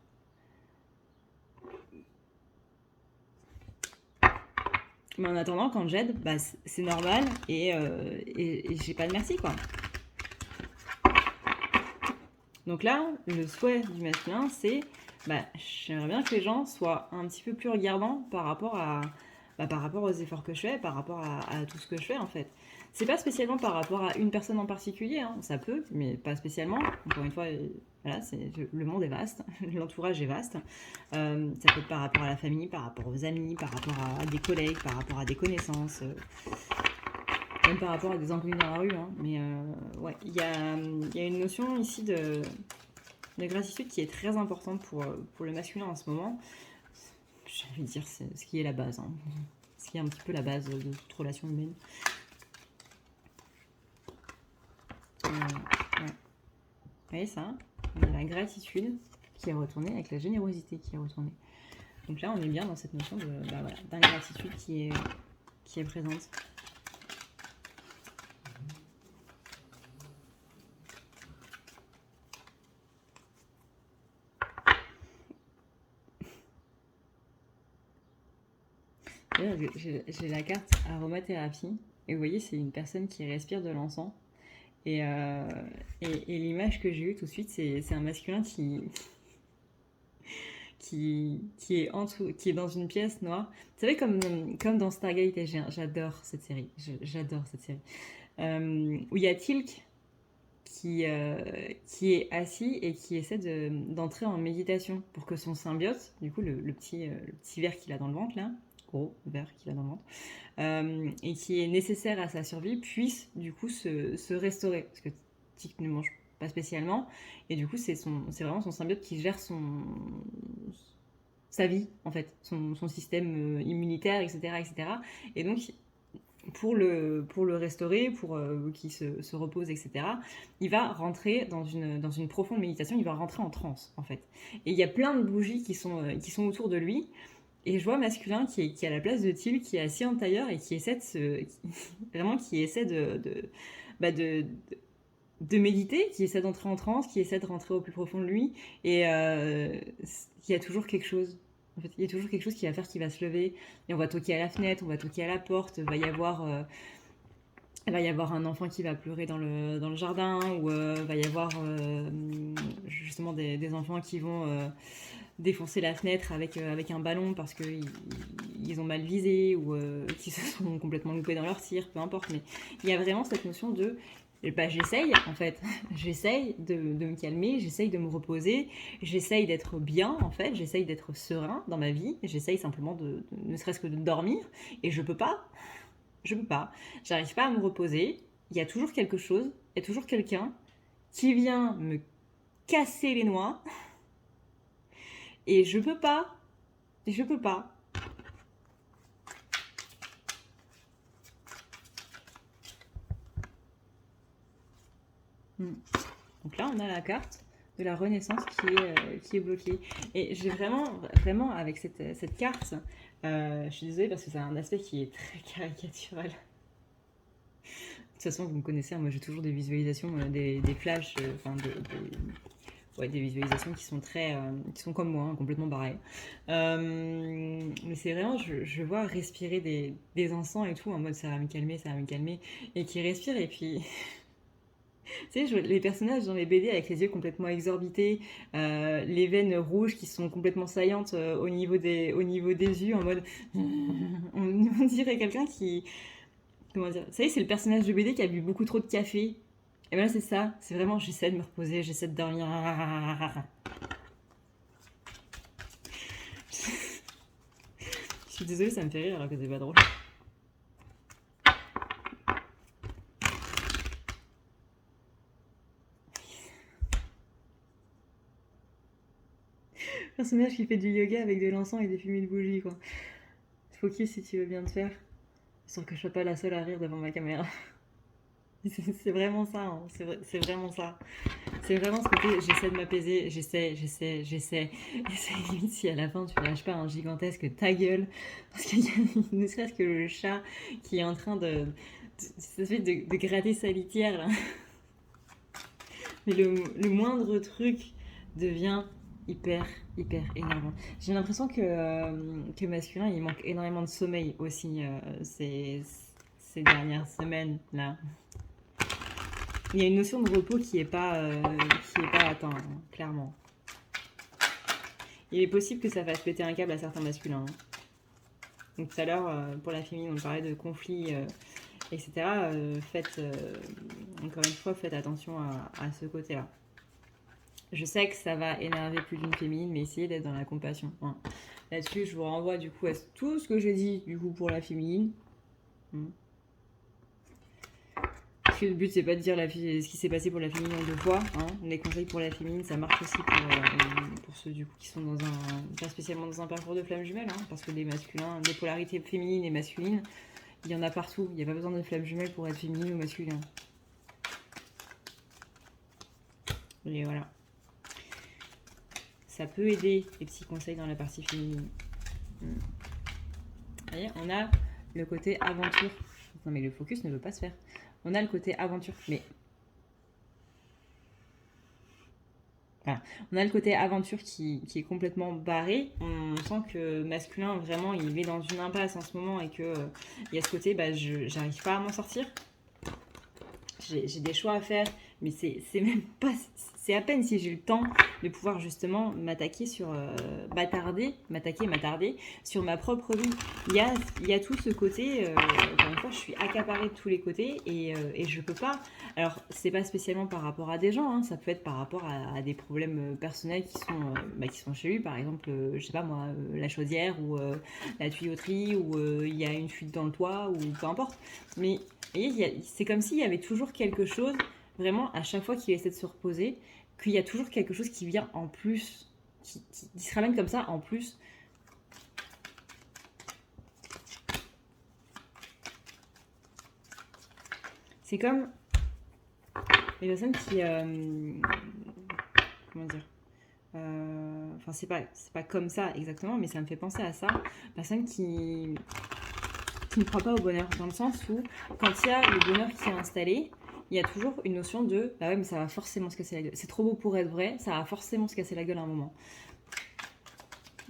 A: Mais en attendant, quand j'aide, c'est normal et j'ai pas de merci, quoi. Donc là, le souhait du masculin, c'est j'aimerais bien que les gens soient un petit peu plus regardants par rapport aux efforts que je fais, par rapport à tout ce que je fais, en fait. C'est pas spécialement par rapport à une personne en particulier, hein, ça peut, mais pas spécialement. Encore une fois, voilà, le monde est vaste, l'entourage est vaste. Ça peut être par rapport à la famille, par rapport aux amis, par rapport à des collègues, par rapport à des connaissances, même par rapport à des inconnus dans la rue. Hein. Mais ouais, il y a une notion ici de gratitude qui est très importante pour le masculin en ce moment. J'ai envie de dire, c'est ce qui est la base. Hein. Ce qui est un petit peu la base de toute relation humaine. Ouais. Vous voyez ça? On a la gratitude qui est retournée avec la générosité qui est retournée. Donc là, on est bien dans cette notion d'ingratitude qui est présente. J'ai la carte aromathérapie. Et vous voyez, c'est une personne qui respire de l'encens. Et l'image que j'ai eue tout de suite, c'est un masculin qui est dans une pièce noire. Vous savez, comme dans Stargate, et j'adore cette série. J'adore cette série. Où il y a Teal'c qui est assis et qui essaie d'entrer en méditation pour que son symbiote, du coup, le petit ver qu'il a dans le ventre, là, gros ver qu'il a dans le ventre, et qui est nécessaire à sa survie, puisse du coup se restaurer. Parce que Teal'c ne mange pas spécialement, et du coup c'est vraiment son symbiote qui gère sa vie, en fait, son système immunitaire, etc. Et donc, pour le restaurer, pour qu'il se repose, etc., il va rentrer dans une profonde méditation, il va rentrer en transe, en fait. Et il y a plein de bougies qui sont autour de lui, et je vois masculin qui est à la place de Teal'c, qui est assis en tailleur et qui essaie de méditer, qui essaie d'entrer en transe, qui essaie de rentrer au plus profond de lui, et il y a toujours quelque chose. En fait, il y a toujours quelque chose qui va faire qu'il va se lever, et on va toquer à la fenêtre, on va toquer à la porte, il va y avoir un enfant qui va pleurer dans le jardin, ou va y avoir justement des enfants qui vont défoncer la fenêtre avec un ballon parce qu'ils ont mal visé, ou qu'ils se sont complètement loupés dans leur tir, peu importe. Mais il y a vraiment cette notion de j'essaye, en fait. J'essaye de me calmer, j'essaye de me reposer, j'essaye d'être bien, en fait, j'essaye d'être serein dans ma vie, j'essaye simplement ne serait-ce que de dormir, et je peux pas, j'arrive pas à me reposer, il y a toujours quelque chose, il y a toujours quelqu'un qui vient me casser les noix, et je peux pas. Donc là, on a la carte de la Renaissance qui est bloquée. Et j'ai vraiment avec cette carte, je suis désolée parce que c'est un aspect qui est très caricatural. De toute façon, vous me connaissez, moi j'ai toujours des visualisations, des flashs, des visualisations qui sont comme moi, hein, complètement barrées. Mais c'est vraiment, je vois respirer des encens et tout, en mode ça va me calmer, et qui respire, et puis... Tu sais, les personnages dans les BD avec les yeux complètement exorbités, les veines rouges qui sont complètement saillantes au niveau des yeux, en mode... on dirait quelqu'un qui comment dire, vous savez, c'est le personnage de BD qui a bu beaucoup trop de café. Et ben là, c'est ça. C'est vraiment, j'essaie de me reposer, j'essaie de dormir. Je suis désolée, ça me fait rire alors que c'est pas drôle. Personnage qui fait du yoga avec de l'encens et des fumées de bougies, quoi. Focus si tu veux bien te faire. Sans que je sois pas la seule à rire devant ma caméra. C'est vraiment ça, hein. C'est vraiment ça. C'est vraiment ce côté, j'essaie de m'apaiser, j'essaie. Et c'est limite si à la fin tu lâches pas un gigantesque ta gueule. Parce qu'il y a ne serait-ce que le chat qui est en train de gratter sa litière, là. Mais le moindre truc devient hyper énervant. J'ai l'impression que masculin, il manque énormément de sommeil aussi ces dernières semaines là. Il y a une notion de repos qui est pas atteinte, hein, clairement. Il est possible que ça fasse péter un câble à certains masculins, hein. Donc tout à l'heure, pour la féminine, on parlait de conflits, etc. Encore une fois, faites attention à ce côté-là. Je sais que ça va énerver plus d'une féminine, mais essayez d'être dans la compassion, hein. Là-dessus, je vous renvoie du coup à tout ce que j'ai dit du coup pour la féminine. Parce que le but, c'est pas de dire ce qui s'est passé pour la féminine en 2 fois, hein. Les conseils pour la féminine, ça marche aussi pour ceux du coup qui sont pas spécialement dans un parcours de flamme jumelle, hein, parce que les masculins, des polarités féminines et masculines, il y en a partout. Il n'y a pas besoin de flamme jumelle pour être féminine ou masculin. Et voilà. Ça peut aider les petits conseils dans la partie féminine. Vous voyez, on a le côté aventure. Non mais le focus ne veut pas se faire. On a le côté aventure, mais voilà. On a le côté aventure qui est complètement barré. On sent que masculin, vraiment, il est dans une impasse en ce moment et que il y a ce côté, j'arrive pas à m'en sortir. J'ai des choix à faire, mais c'est même pas... C'est à peine si j'ai le temps de pouvoir justement m'attaquer m'attarder sur ma propre vie. Il y a tout ce côté, encore une fois, je suis accaparée de tous les côtés et je peux pas. Alors, c'est pas spécialement par rapport à des gens, hein, ça peut être par rapport à des problèmes personnels qui sont chez lui, par exemple, je sais pas moi, la chaudière ou la tuyauterie ou il y a une fuite dans le toit ou peu importe. Mais c'est comme s'il y avait toujours quelque chose, vraiment, à chaque fois qu'il essaie de se reposer, qu'il y a toujours quelque chose qui vient en plus, qui se ramène comme ça en plus. C'est comme les personnes qui... comment dire, enfin, c'est pas comme ça exactement, mais ça me fait penser à ça. Personne qui ne croit pas au bonheur, dans le sens où, quand il y a le bonheur qui est installé, il y a toujours une notion de bah ouais, mais ça va forcément se casser la gueule. C'est trop beau pour être vrai, ça va forcément se casser la gueule à un moment.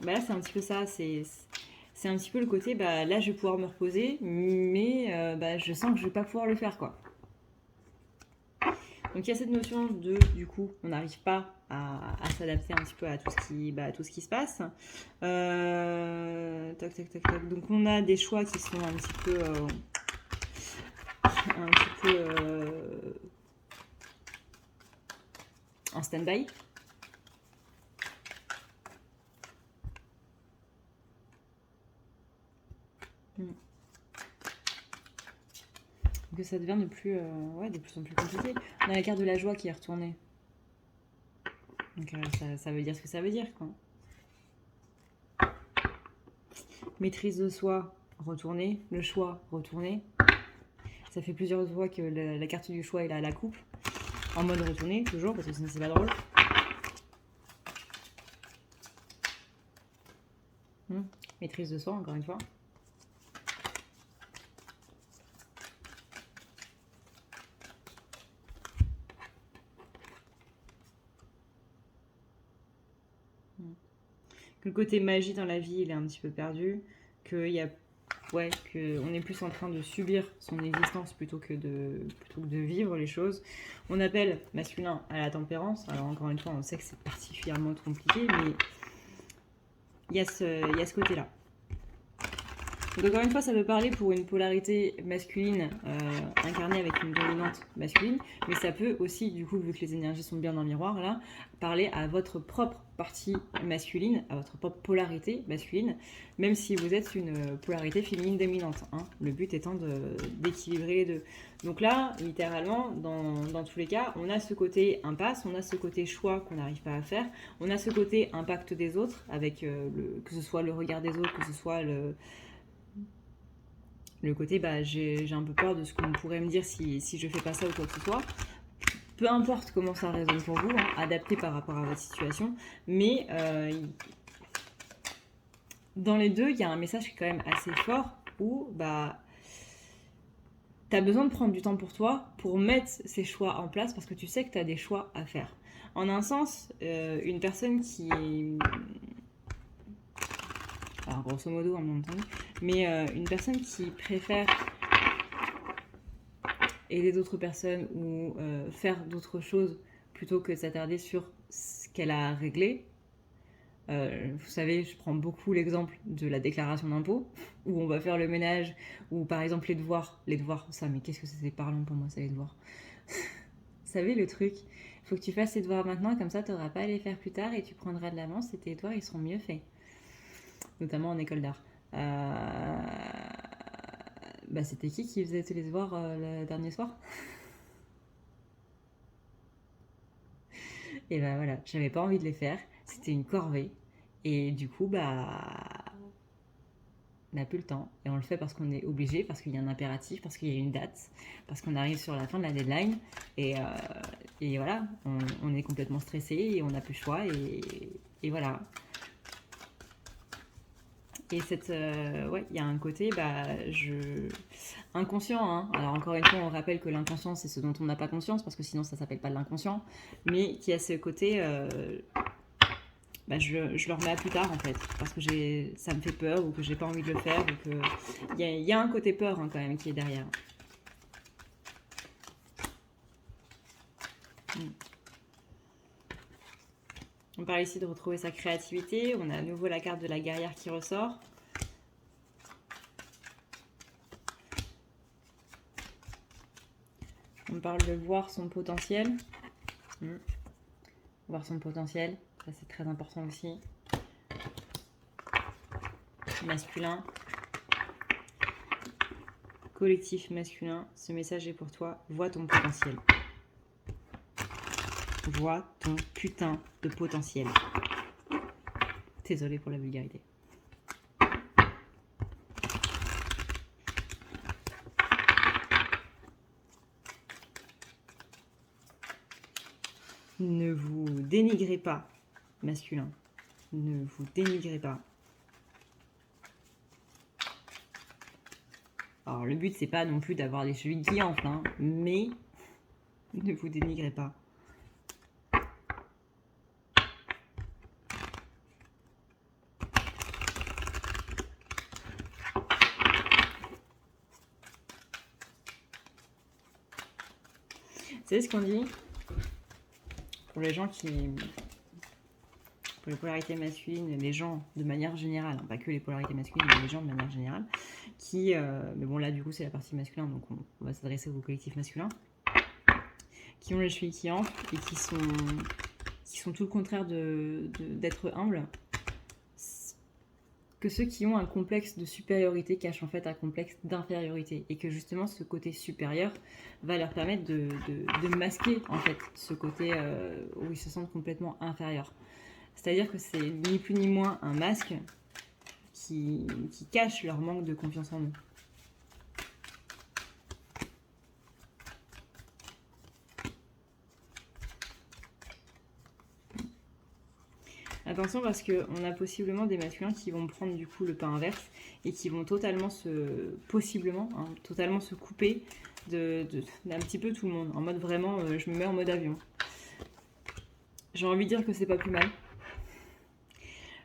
A: Bah là, c'est un petit peu ça. C'est un petit peu le côté bah là, je vais pouvoir me reposer, mais je sens que je vais pas pouvoir le faire, quoi. Donc il y a cette notion de, du coup, on n'arrive pas à s'adapter un petit peu à tout ce qui se passe. Tac. Donc on a des choix qui sont un petit peu en stand-by. Que ça devient de plus en plus compliqué. On a la carte de la joie qui est retournée. Donc ça veut dire ce que ça veut dire, quoi. Maîtrise de soi, retournée. Le choix, retourné. Ça fait plusieurs fois que la carte du choix est là à la coupe. En mode retourné, toujours, parce que sinon c'est pas drôle. Maîtrise de soi, encore une fois. Que le côté magie dans la vie, il est un petit peu perdu. Qu'on est plus en train de subir son existence plutôt que de vivre les choses. On appelle masculin à la tempérance. Alors encore une fois, on sait que c'est particulièrement compliqué, mais il y a ce côté-là. Donc encore une fois, ça peut parler pour une polarité masculine incarnée avec une dominante masculine, mais ça peut aussi, du coup, vu que les énergies sont bien dans le miroir, là, parler à votre propre partie masculine, à votre propre polarité masculine, même si vous êtes une polarité féminine dominante. Hein. Le but étant d'équilibrer les deux. Donc là, littéralement, dans tous les cas, on a ce côté impasse, on a ce côté choix qu'on n'arrive pas à faire, on a ce côté impact des autres, avec que ce soit le regard des autres, que ce soit le côté bah, j'ai un peu peur de ce qu'on pourrait me dire si je fais pas ça ou quoi que ce soit. Peu importe comment ça résonne pour vous, hein, adapté par rapport à votre situation, mais dans les deux, il y a un message qui est quand même assez fort où bah, tu as besoin de prendre du temps pour toi pour mettre ces choix en place parce que tu sais que tu as des choix à faire. En un sens, une personne qui est... Alors, grosso modo, en même temps, mais une personne qui préfère aider d'autres personnes ou faire d'autres choses plutôt que de s'attarder sur ce qu'elle a réglé. Vous savez, je prends beaucoup l'exemple de la déclaration d'impôt, où on va faire le ménage, ou par exemple les devoirs, ça, mais qu'est-ce que c'est parlant pour moi, ça, les devoirs. Vous savez, le truc, il faut que tu fasses tes devoirs maintenant, comme ça, tu n'auras pas à les faire plus tard, et tu prendras de l'avance, et tes devoirs, ils seront mieux faits. Notamment en école d'art. Bah, c'était qui faisait tous les devoirs le dernier soir? Et bah voilà, j'avais pas envie de les faire, c'était une corvée. Et du coup, bah, on n'a plus le temps. Et on le fait parce qu'on est obligé, parce qu'il y a un impératif, parce qu'il y a une date, parce qu'on arrive sur la fin de la deadline. Et voilà, on est complètement stressé et on n'a plus le choix. Et voilà. Et ouais, il y a un côté, bah, inconscient, hein. Alors encore une fois, on rappelle que l'inconscient, c'est ce dont on n'a pas conscience, parce que sinon ça s'appelle pas de l'inconscient, mais qui a ce côté, bah, je le remets à plus tard en fait, parce que ça me fait peur, ou que j'ai pas envie de le faire, ou que... Il y a un côté peur hein, quand même qui est derrière. On parle ici de retrouver sa créativité. On a à nouveau la carte de la guerrière qui ressort. On parle de voir son potentiel. Voir son potentiel, ça c'est très important aussi. Masculin. Collectif masculin, ce message est pour toi. Vois ton potentiel. Vois ton putain de potentiel. Désolée pour la vulgarité. Ne vous dénigrez pas, masculin. Ne vous dénigrez pas. Alors le but c'est pas non plus d'avoir des chevilles qui enflent, hein, mais ne vous dénigrez pas. Vous savez ce qu'on dit pour les gens pour les polarités masculines, les gens de manière générale, hein, pas que les polarités masculines, mais les gens de manière générale, mais bon là du coup c'est la partie masculine, donc on va s'adresser au collectif masculin, qui ont les chevilles qui enflent et qui sont tout le contraire d'être humbles, que ceux qui ont un complexe de supériorité cachent en fait un complexe d'infériorité, et que justement ce côté supérieur va leur permettre de masquer en fait ce côté où ils se sentent complètement inférieurs. C'est-à-dire que c'est ni plus ni moins un masque qui cache leur manque de confiance en eux. Attention parce qu'on a possiblement des masculins qui vont prendre du coup le pas inverse et qui vont totalement totalement se couper d'un petit peu tout le monde. En mode vraiment, je me mets en mode avion. J'ai envie de dire que c'est pas plus mal.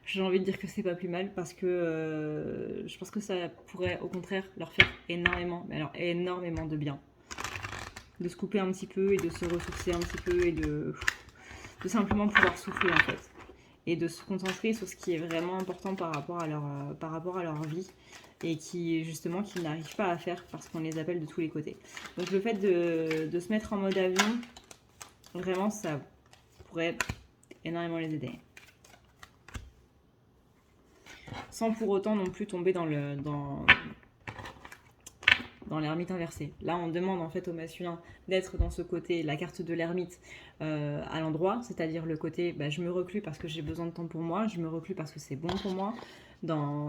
A: J'ai envie de dire que c'est pas plus mal parce que je pense que ça pourrait au contraire leur faire énormément, mais alors énormément de bien. De se couper un petit peu et de se ressourcer un petit peu et de simplement pouvoir souffler en fait. et de se concentrer sur ce qui est vraiment important par rapport à leur vie et qui justement qu'ils n'arrivent pas à faire parce qu'on les appelle de tous les côtés. Donc le fait de se mettre en mode avion, vraiment ça pourrait énormément les aider. Sans pour autant non plus tomber dans l'ermite inversé. Là, on demande en fait au masculin d'être dans ce côté, la carte de l'ermite à l'endroit, c'est-à-dire le côté je me reclus parce que j'ai besoin de temps pour moi, je me reclus parce que c'est bon pour moi, dans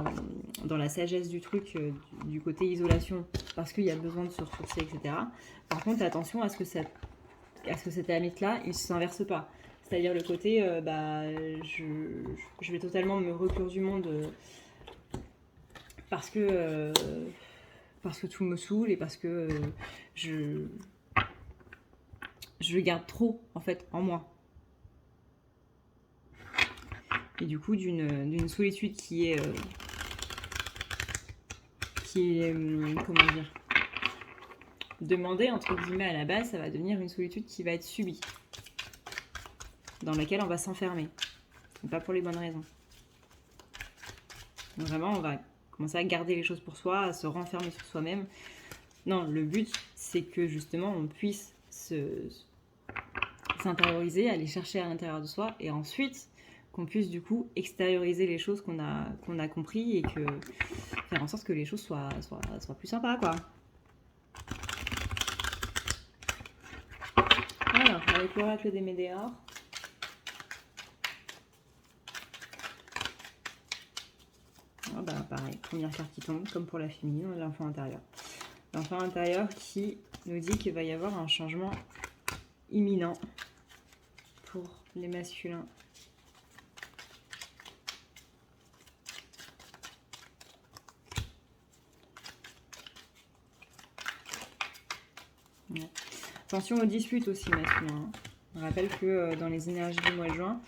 A: la sagesse du truc, du côté isolation, parce qu'il y a besoin de se ressourcer, etc. Par contre, attention à ce que cet ermite-là, il ne s'inverse pas. C'est-à-dire le côté, je vais totalement me reclure du monde parce que tout me saoule et parce que je garde trop en fait en moi. Et du coup d'une solitude qui est comment dire, demandée entre guillemets à la base, ça va devenir une solitude qui va être subie, dans laquelle on va s'enfermer, et pas pour les bonnes raisons. Donc vraiment on va commencer à garder les choses pour soi, à se renfermer sur soi-même. Non, le but, c'est que justement, on puisse s'intérioriser, aller chercher à l'intérieur de soi, et ensuite, qu'on puisse du coup extérioriser les choses qu'on a compris et faire en sorte que les choses soient plus sympas, quoi. Alors, avec l'oracle des Médéors, pareil, première carte qui tombe, comme pour la féminine, l'enfant intérieur. L'enfant intérieur qui nous dit qu'il va y avoir un changement imminent pour les masculins. Ouais. Attention aux disputes aussi masculins. On rappelle que dans les énergies du mois de juin,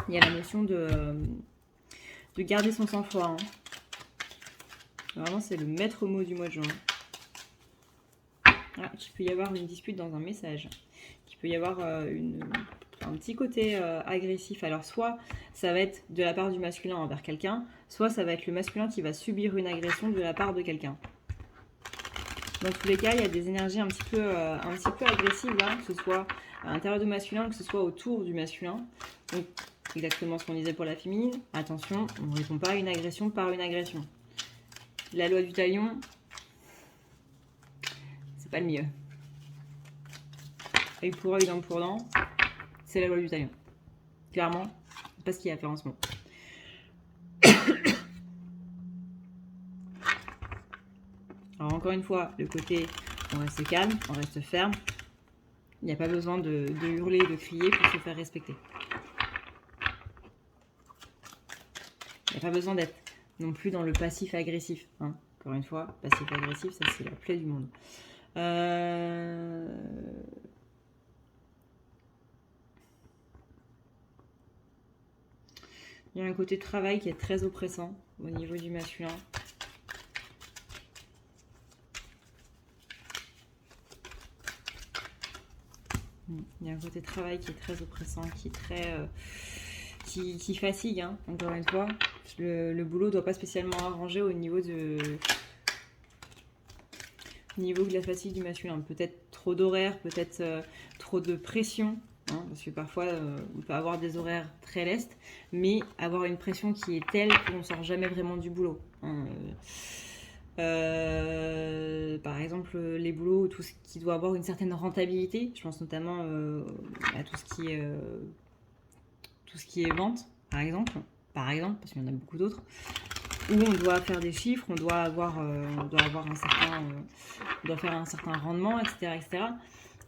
A: il y a la notion de garder son sang-froid. Hein. Vraiment, c'est le maître mot du mois de juin. Ah, il peut y avoir une dispute dans un message. Il peut y avoir un petit côté agressif. Alors, soit ça va être de la part du masculin envers quelqu'un, soit ça va être le masculin qui va subir une agression de la part de quelqu'un. Dans tous les cas, il y a des énergies un petit peu agressives, là, que ce soit à l'intérieur du masculin, que ce soit autour du masculin. Donc, exactement ce qu'on disait pour la féminine. Attention, on ne répond pas à une agression par une agression. La loi du talion, c'est pas le mieux. Œil pour œil, dent pour dent, c'est la loi du talion. Clairement, c'est pas ce qu'il y a à faire en ce moment. Alors encore une fois, le côté on reste calme, on reste ferme. Il n'y a pas besoin de hurler, de crier pour se faire respecter. Il n'y a pas besoin d'être non plus dans le passif-agressif. Hein. Encore une fois, passif-agressif, ça c'est la plaie du monde. Il y a un côté travail qui est très oppressant au niveau du masculin. Il y a un côté travail qui est très oppressant, qui est très... qui fatigue, hein, encore une fois. Le boulot ne doit pas spécialement arranger au niveau de la fatigue du masculin. Peut-être trop d'horaires, peut-être trop de pression, hein, parce que parfois on peut avoir des horaires très lestes, mais avoir une pression qui est telle qu'on ne sort jamais vraiment du boulot. Hein. Par exemple, les boulots, tout ce qui doit avoir une certaine rentabilité, je pense notamment à tout ce qui est vente, par exemple, parce qu'il y en a beaucoup d'autres, où on doit faire des chiffres, on doit faire un certain rendement, etc., etc.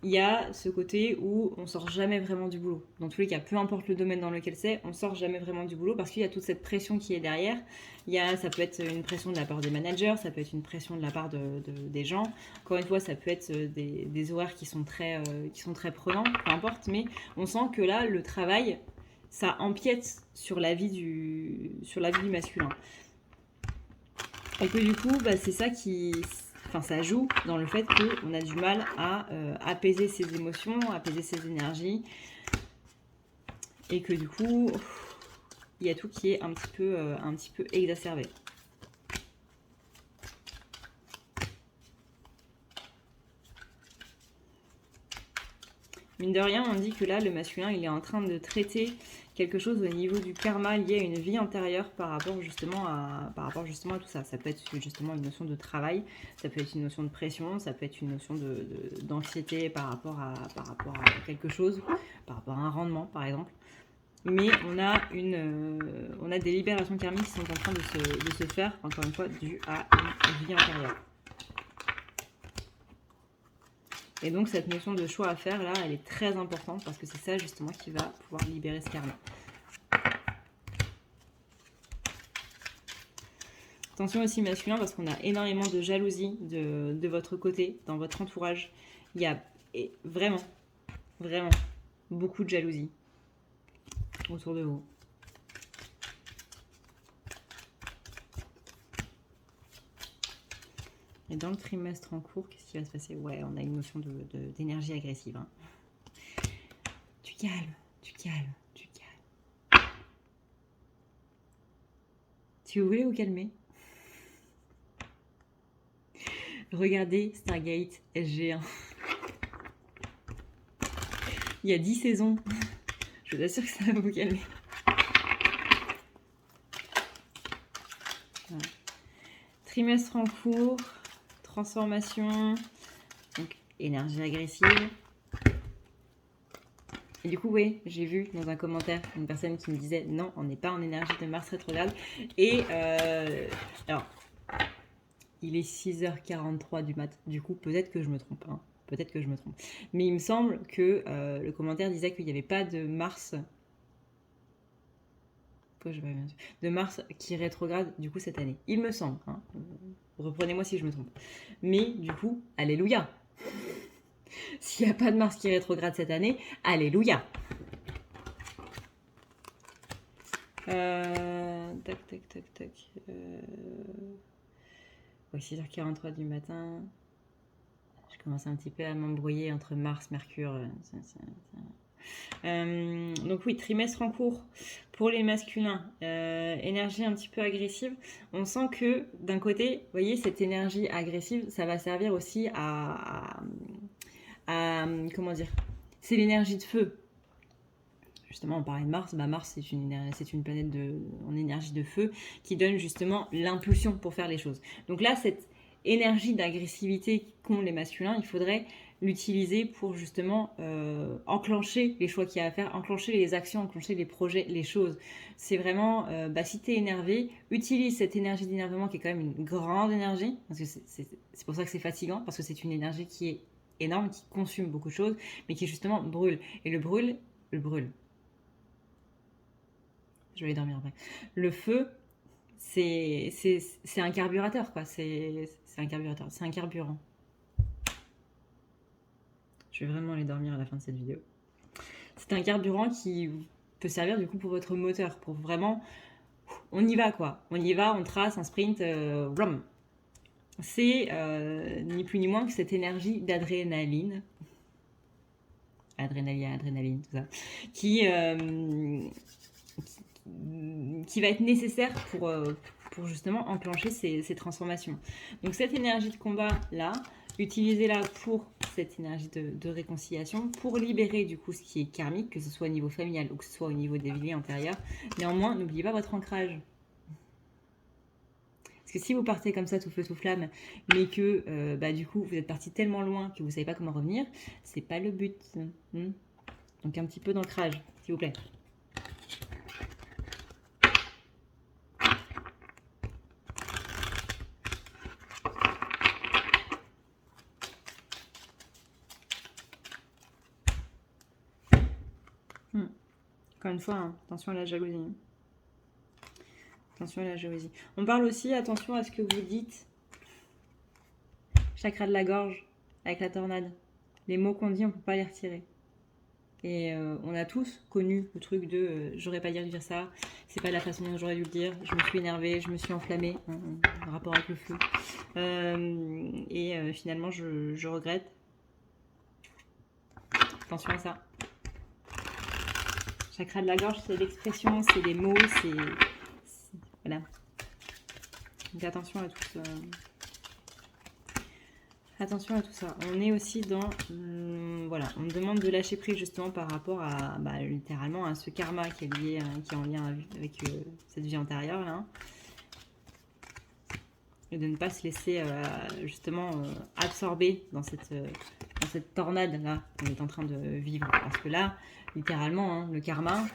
A: Il y a ce côté où on sort jamais vraiment du boulot. Dans tous les cas, peu importe le domaine dans lequel c'est, on sort jamais vraiment du boulot parce qu'il y a toute cette pression qui est derrière. Ça peut être une pression de la part des managers, ça peut être une pression de la part des gens. Encore une fois, ça peut être des horaires qui sont très prenants, peu importe. Mais on sent que là, le travail, ça empiète sur la vie du masculin. Et que du coup, c'est ça qui... Enfin, ça joue dans le fait qu'on a du mal à apaiser ses émotions, apaiser ses énergies. et que du coup, il y a tout qui est un petit peu exacerbé. Mine de rien, on dit que là, le masculin, il est en train de traiter quelque chose au niveau du karma lié à une vie antérieure par rapport justement à tout ça. Ça peut être justement une notion de travail, ça peut être une notion de pression, ça peut être une notion d'anxiété par rapport à quelque chose, par rapport à un rendement par exemple. Mais on a des libérations karmiques qui sont en train de se faire, encore une fois, dû à une vie antérieure. Et donc cette notion de choix à faire là, elle est très importante parce que c'est ça justement qui va pouvoir libérer ce karma. Attention aussi masculin parce qu'on a énormément de jalousie de votre côté, dans votre entourage. Il y a vraiment beaucoup de jalousie autour de vous. Et dans le trimestre en cours, qu'est-ce qui va se passer? Ouais, on a une notion d'énergie agressive. Hein. Tu calmes. Tu voulez vous calmer? Regardez Stargate SG1. Il y a 10 saisons. Je vous assure que ça va vous calmer. Voilà. Trimestre en cours. Transformation, donc énergie agressive. Et du coup, oui, j'ai vu dans un commentaire une personne qui me disait non, on n'est pas en énergie de Mars rétrograde. Et alors, il est 6h43 du mat. Du coup, peut-être que je me trompe. Hein. Peut-être que je me trompe. Mais il me semble que le commentaire disait qu'il n'y avait pas de Mars. De Mars qui rétrograde du coup cette année. Il me semble. Hein. Reprenez-moi si je me trompe. Mais du coup, alléluia. S'il n'y a pas de Mars qui rétrograde cette année, alléluia. Tac. Ouais, 6h43 du matin. Je commence un petit peu à m'embrouiller entre Mars, Mercure. Donc oui, trimestre en cours pour les masculins, énergie un petit peu agressive. On sent que d'un côté, vous voyez, cette énergie agressive, ça va servir aussi à comment dire, c'est l'énergie de feu. Justement, on parlait de Mars. Mars, c'est une planète en énergie de feu qui donne justement l'impulsion pour faire les choses. Donc là, cette énergie d'agressivité qu'ont les masculins, il faudrait l'utiliser pour justement enclencher les choix qu'il y a à faire, enclencher les actions, enclencher les projets, les choses. C'est vraiment, si tu es énervé, utilise cette énergie d'énervement qui est quand même une grande énergie, parce que c'est pour ça que c'est fatigant, parce que c'est une énergie qui est énorme, qui consomme beaucoup de choses, mais qui justement brûle. Et le brûle. Je vais aller dormir après. Le feu, c'est un carburateur, quoi. C'est un carburateur, c'est un carburant. Je vais vraiment aller dormir à la fin de cette vidéo. C'est un carburant qui peut servir du coup pour votre moteur, pour vraiment... On y va, quoi. On y va, on trace un sprint, brum. C'est ni plus ni moins que cette énergie d'adrénaline. Adrénaline, tout ça. Qui va être nécessaire pour justement enclencher ces transformations. Donc cette énergie de combat là, utilisez-la pour cette énergie de réconciliation, pour libérer du coup ce qui est karmique, que ce soit au niveau familial ou que ce soit au niveau des vies antérieures. Néanmoins, n'oubliez pas votre ancrage. Parce que si vous partez comme ça tout feu tout flamme, mais que du coup vous êtes parti tellement loin que vous ne savez pas comment revenir, c'est pas le but. Donc un petit peu d'ancrage, s'il vous plaît. Encore une fois, hein, attention à la jalousie. Attention à la jalousie. On parle aussi, attention à ce que vous dites. Chakra de la gorge, avec la tornade. Les mots qu'on dit, on ne peut pas les retirer. Et on a tous connu le truc de j'aurais pas dû dire ça, c'est pas la façon dont j'aurais dû le dire, je me suis énervée, je me suis enflammée en rapport avec le feu. Finalement, je regrette. Attention à ça. Chakra de la gorge, c'est l'expression, c'est les mots, voilà. Donc attention à tout ça. Attention à tout ça. On est aussi dans... voilà, on me demande de lâcher prise justement par rapport à, littéralement, à ce karma qui est lié, qui est en lien avec cette vie antérieure, là. Et de ne pas se laisser, justement, absorber dans cette tornade-là qu'on est en train de vivre. Parce que là, littéralement, hein, le karma,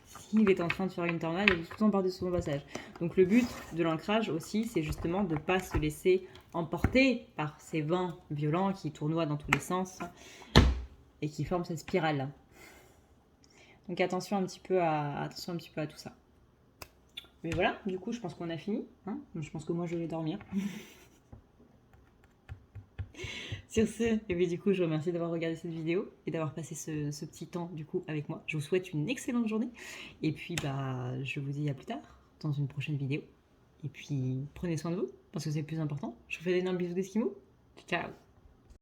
A: s'il est en train de faire une tornade, il est tout le temps par-dessus son passage. Donc le but de l'ancrage aussi, c'est justement de ne pas se laisser emporter par ces vents violents qui tournoient dans tous les sens et qui forment cette spirale-là. Donc attention un petit peu à tout ça. Mais voilà, du coup, je pense qu'on a fini. Hein, je pense que moi, je vais dormir. Sur ce, et bien, du coup, je vous remercie d'avoir regardé cette vidéo et d'avoir passé ce petit temps du coup avec moi. Je vous souhaite une excellente journée. Et puis, je vous dis à plus tard dans une prochaine vidéo. Et puis, prenez soin de vous parce que c'est le plus important. Je vous fais d'énormes bisous d'Esquimaux. Ciao!